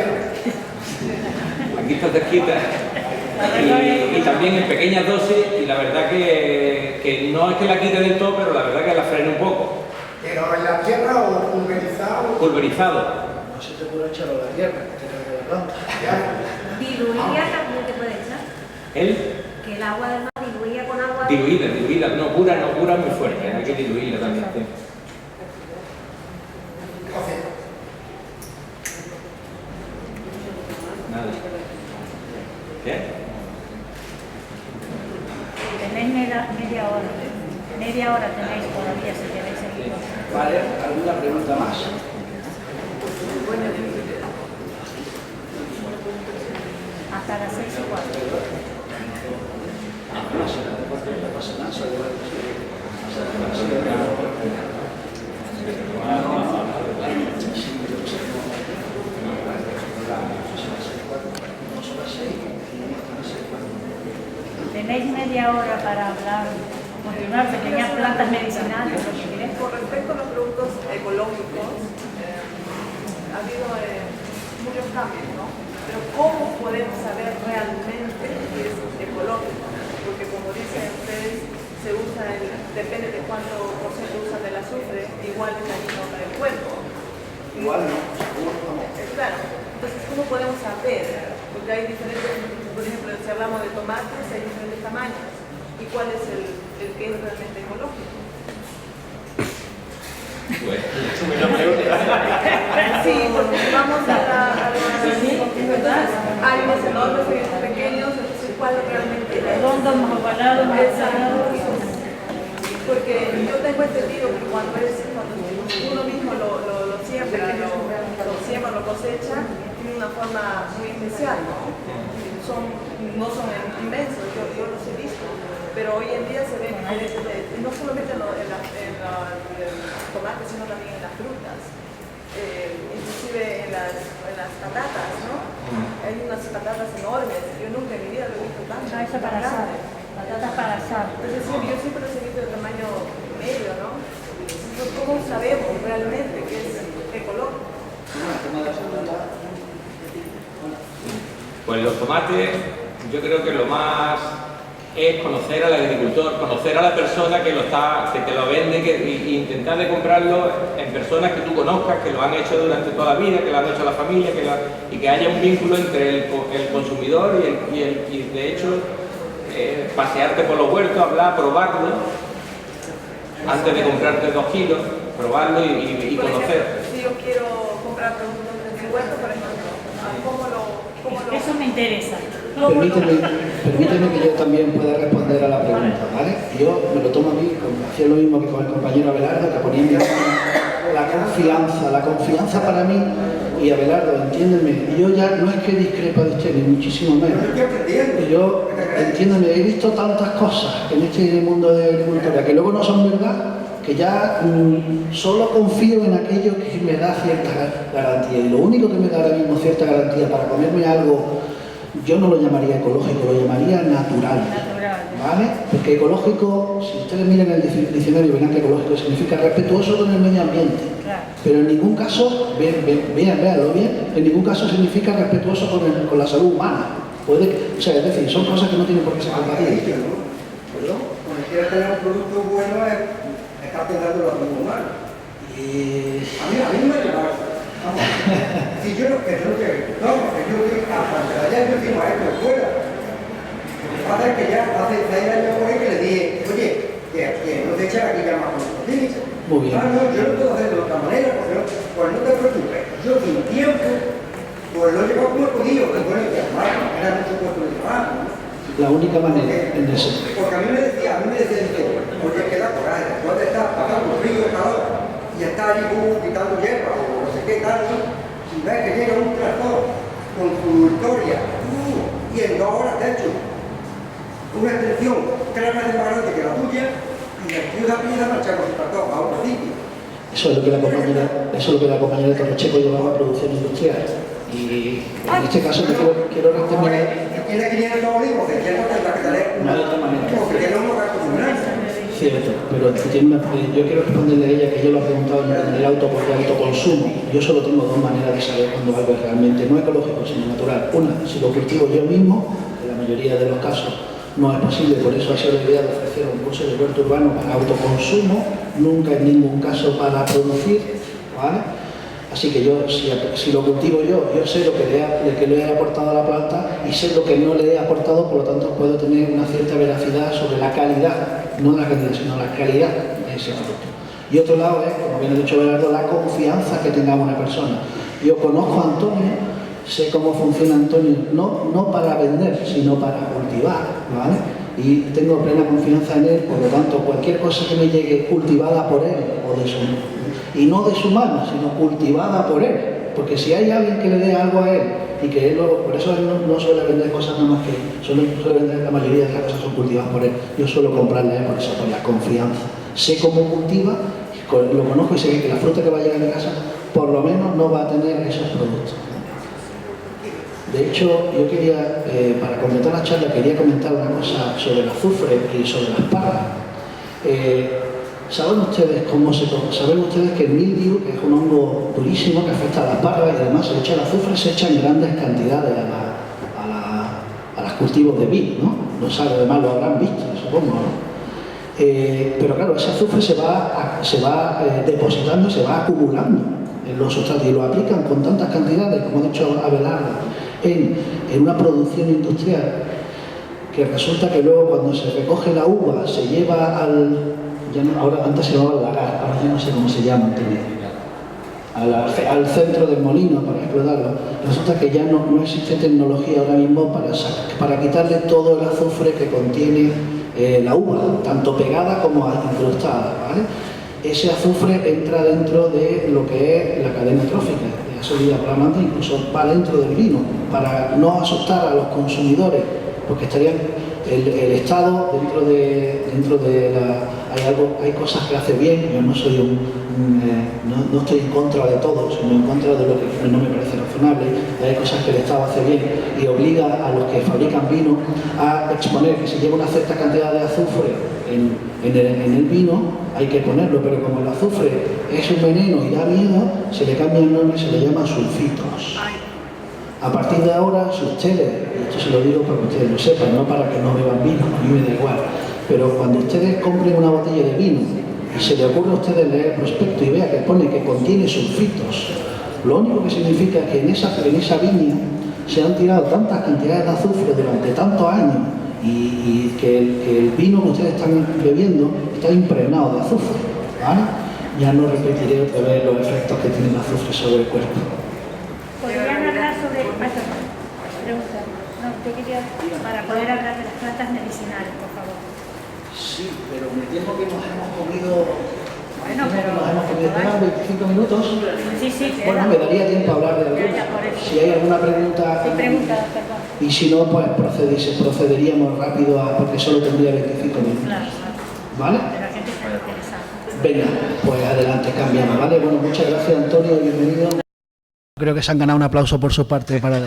aquí está cerquita, y también en pequeñas dosis, y la verdad que no es que la quite del todo, pero la verdad que la frene un poco. ¿Pero en la tierra o pulverizado? Pulverizado. No se te ocurre echarlo a la tierra, que te cargue la planta. ¿Diluida también te puede echar? Que el agua del mar diluida con agua... Diluida, no pura es muy fuerte, hay que diluirla también. Sí. Nada. ¿Qué? Tenéis media hora tenéis todavía si queréis seguir. Vale, ¿alguna pregunta más? Hasta las 6:15. No pasa nada, Tenéis media hora para hablar, continuar pequeñas plantas medicinales, lo que queréis. Con respecto a los productos ecológicos, ha habido muchos cambios, ¿no? Pero ¿cómo podemos saber realmente que es ecológico? Porque como dicen ustedes, se usa depende de cuánto por ciento usan del azufre, igual es dañino para el cuerpo. Igual no. Claro, entonces ¿cómo podemos saber? Porque hay diferentes, por ejemplo, si hablamos de tomates, hay diferentes tamaños. ¿Y cuál es el que es realmente ecológico? Pues, sí, porque si vamos a entonces hay unos enormes y unos pequeños, entonces ¿cuál es realmente? Redondo, más ovalado, más ovalado. Porque yo tengo entendido que cuando uno mismo lo siembra, lo cosecha, tiene una forma muy especial, ¿no? No son inmensos, yo los he visto, pero hoy en día se ven no solamente en los tomates, sino también en las frutas, inclusive en las patatas, ¿no? Hay unas patatas enormes, yo nunca en mi vida lo he visto tanto. No, eso para asar, patatas para asar. Es decir, yo siempre los he visto de tamaño medio, ¿no? Entonces, ¿cómo sabemos realmente que es ecológico? Pues los tomates, yo creo que lo más es conocer al agricultor, conocer a la persona que te lo vende, e intentar de comprarlo en personas que tú conozcas, que lo han hecho durante toda la vida, que lo han hecho a la familia, y que haya un vínculo entre el consumidor y de hecho pasearte por los huertos, hablar, probarlo, antes de comprarte 2 kilos, probarlo y conocer. Si yo quiero comprar productos de mi huerto, por ejemplo, ¿cómo lo...? Eso me interesa. Permíteme que yo también pueda responder a la pregunta, ¿vale? Yo me lo tomo a mí, hacía lo mismo que con el compañero Abelardo, que ponía en mi mano la confianza para mí, y Abelardo, entiéndeme, yo ya no es que discrepo de usted, ni muchísimo menos. Yo, entiéndeme, he visto tantas cosas en este mundo de agricultura que luego no son verdad, que ya solo confío en aquello que me da cierta garantía. Y lo único que me da ahora mismo cierta garantía para comerme algo, yo no lo llamaría ecológico, lo llamaría natural. ¿Vale? Porque ecológico, si ustedes miran el diccionario, verán que ecológico significa respetuoso con el medio ambiente. Pero en ningún caso, véanlo bien, en ningún caso significa respetuoso con la salud humana. O sea, es decir, son cosas que no tienen por qué ser compatibles. ¿Perdón? Cuando quieres tener un producto bueno estás pensando en la salud humana. A mí no me lleva eso. Si yo no quiero, porque yo hasta allá yo digo a esto fuera. Lo que pasa es que ya hace 6 años que le dije, oye, que no te echas aquí ya más con los Muy bien. Ah, no, yo lo puedo hacer de otra manera, pues no te preocupes. Yo sin tiempo, pues lo he llevado como he podido, que bueno, que además era mucho puesto de trabajo, ¿no? La única manera en eso. Porque a mí me decía, oye, que da coraje, después de estar pasando frío, calor, y estar allí quitando hierba o no sé qué tal, ¿no? Si ves que llega un tractor con su historia, y en 2 horas te ha hecho una extensión 3 veces más grande que la tuya, y el tío de pieza marcha con su tractor a otro sitio. Eso es lo que la compañera de Torrecheco llevaba a producción industrial. Y en este caso quiero terminar. Tiene 500 olivos, de 500 tendrá que tener porque tiene un hogar comunal. Cierto, pero yo quiero responderle a ella que yo lo he preguntado en el autoconsumo. Yo solo tengo 2 maneras de saber cuando algo es realmente no ecológico, sino natural. Una, si lo cultivo yo mismo, en la mayoría de los casos no es posible, por eso ha sido la idea de ofrecer un curso de huerto urbano para autoconsumo, nunca en ningún caso para producir, ¿vale? Así que yo, si lo cultivo yo sé lo que le he aportado a la planta y sé lo que no le he aportado, por lo tanto puedo tener una cierta veracidad sobre la calidad, no la cantidad, sino la calidad de ese producto. Y otro lado es, como bien ha dicho Belardo, la confianza que tenga una persona. Yo conozco a Antonio, sé cómo funciona Antonio, no para vender, sino para cultivar, ¿vale? Y tengo plena confianza en él, por lo tanto, cualquier cosa que me llegue cultivada por él, y no de su mano, sino cultivada por él, porque si hay alguien que le dé algo a él, y que él por eso él no suele vender cosas nada más que, suele vender, la mayoría de las cosas son cultivadas por él, yo suelo comprarle a él por eso, por la confianza. Sé cómo cultiva, lo conozco y sé que la fruta que va a llegar a mi casa, por lo menos no va a tener esos productos. De hecho, yo quería, para completar la charla, quería comentar una cosa sobre el azufre y sobre las parras. ¿Saben ustedes que el mildiu, que es un hongo durísimo que afecta a las parras y además se echa el azufre, se echa en grandes cantidades a los cultivos de vid, ¿no? Lo saben, además lo habrán visto, supongo, ¿no? Pero claro, ese azufre se va depositando, se va acumulando en los sustratos y lo aplican con tantas cantidades, como ha dicho Abelardo, en una producción industrial, que resulta que luego cuando se recoge la uva se lleva ahora antes se llamaba el lagar, ahora ya no sé cómo se llama, al centro del molino para explotarlo. Resulta que ya no existe tecnología ahora mismo para quitarle todo el azufre que contiene la uva, tanto pegada como incrustada, ¿vale? Ese azufre entra dentro de lo que es la cadena trófica, de la salida planante, incluso va dentro del vino, para no asustar a los consumidores, porque estarían el Estado dentro de hay cosas que hace bien. Yo no soy no estoy en contra de todo, sino en contra de lo que no me parece razonable. Hay cosas que el Estado hace bien y obliga a los que fabrican vino a exponer que si lleva una cierta cantidad de azufre en el vino, hay que ponerlo, pero como el azufre es un veneno y da miedo, se le cambia el nombre y se le llama sulfitos. A partir de ahora, si ustedes, y esto se lo digo para que ustedes lo sepan, no para que no beban vino, a mí me da igual, pero cuando ustedes compren una botella de vino y se le ocurre a ustedes leer el prospecto y vea que pone que contiene sulfitos, lo único que significa es que en esa viña se han tirado tantas cantidades de azufre durante tantos años y que el vino que ustedes están bebiendo está impregnado de azufre, ¿vale? Ya no repetiré otra vez los efectos que tiene el azufre sobre el cuerpo. ¿Podrían hablar sobre... pregunta. No, te quería... Para poder hablar de las plantas medicinales, por favor. Sí, pero me temo que nos hemos comido... Bueno, pero... Nos hemos comido 25 minutos. Sí, bueno, me daría tiempo a hablar de alguna. Si hay alguna pregunta... Sí, perdón. Y si no, pues procederíamos rápido porque solo tendría 25 minutos. Claro. ¿Vale? Pero la gente está interesada. Venga, pues adelante, cambiamos, ¿vale? Bueno, muchas gracias, Antonio, bienvenido. Creo que se han ganado un aplauso por su parte para él.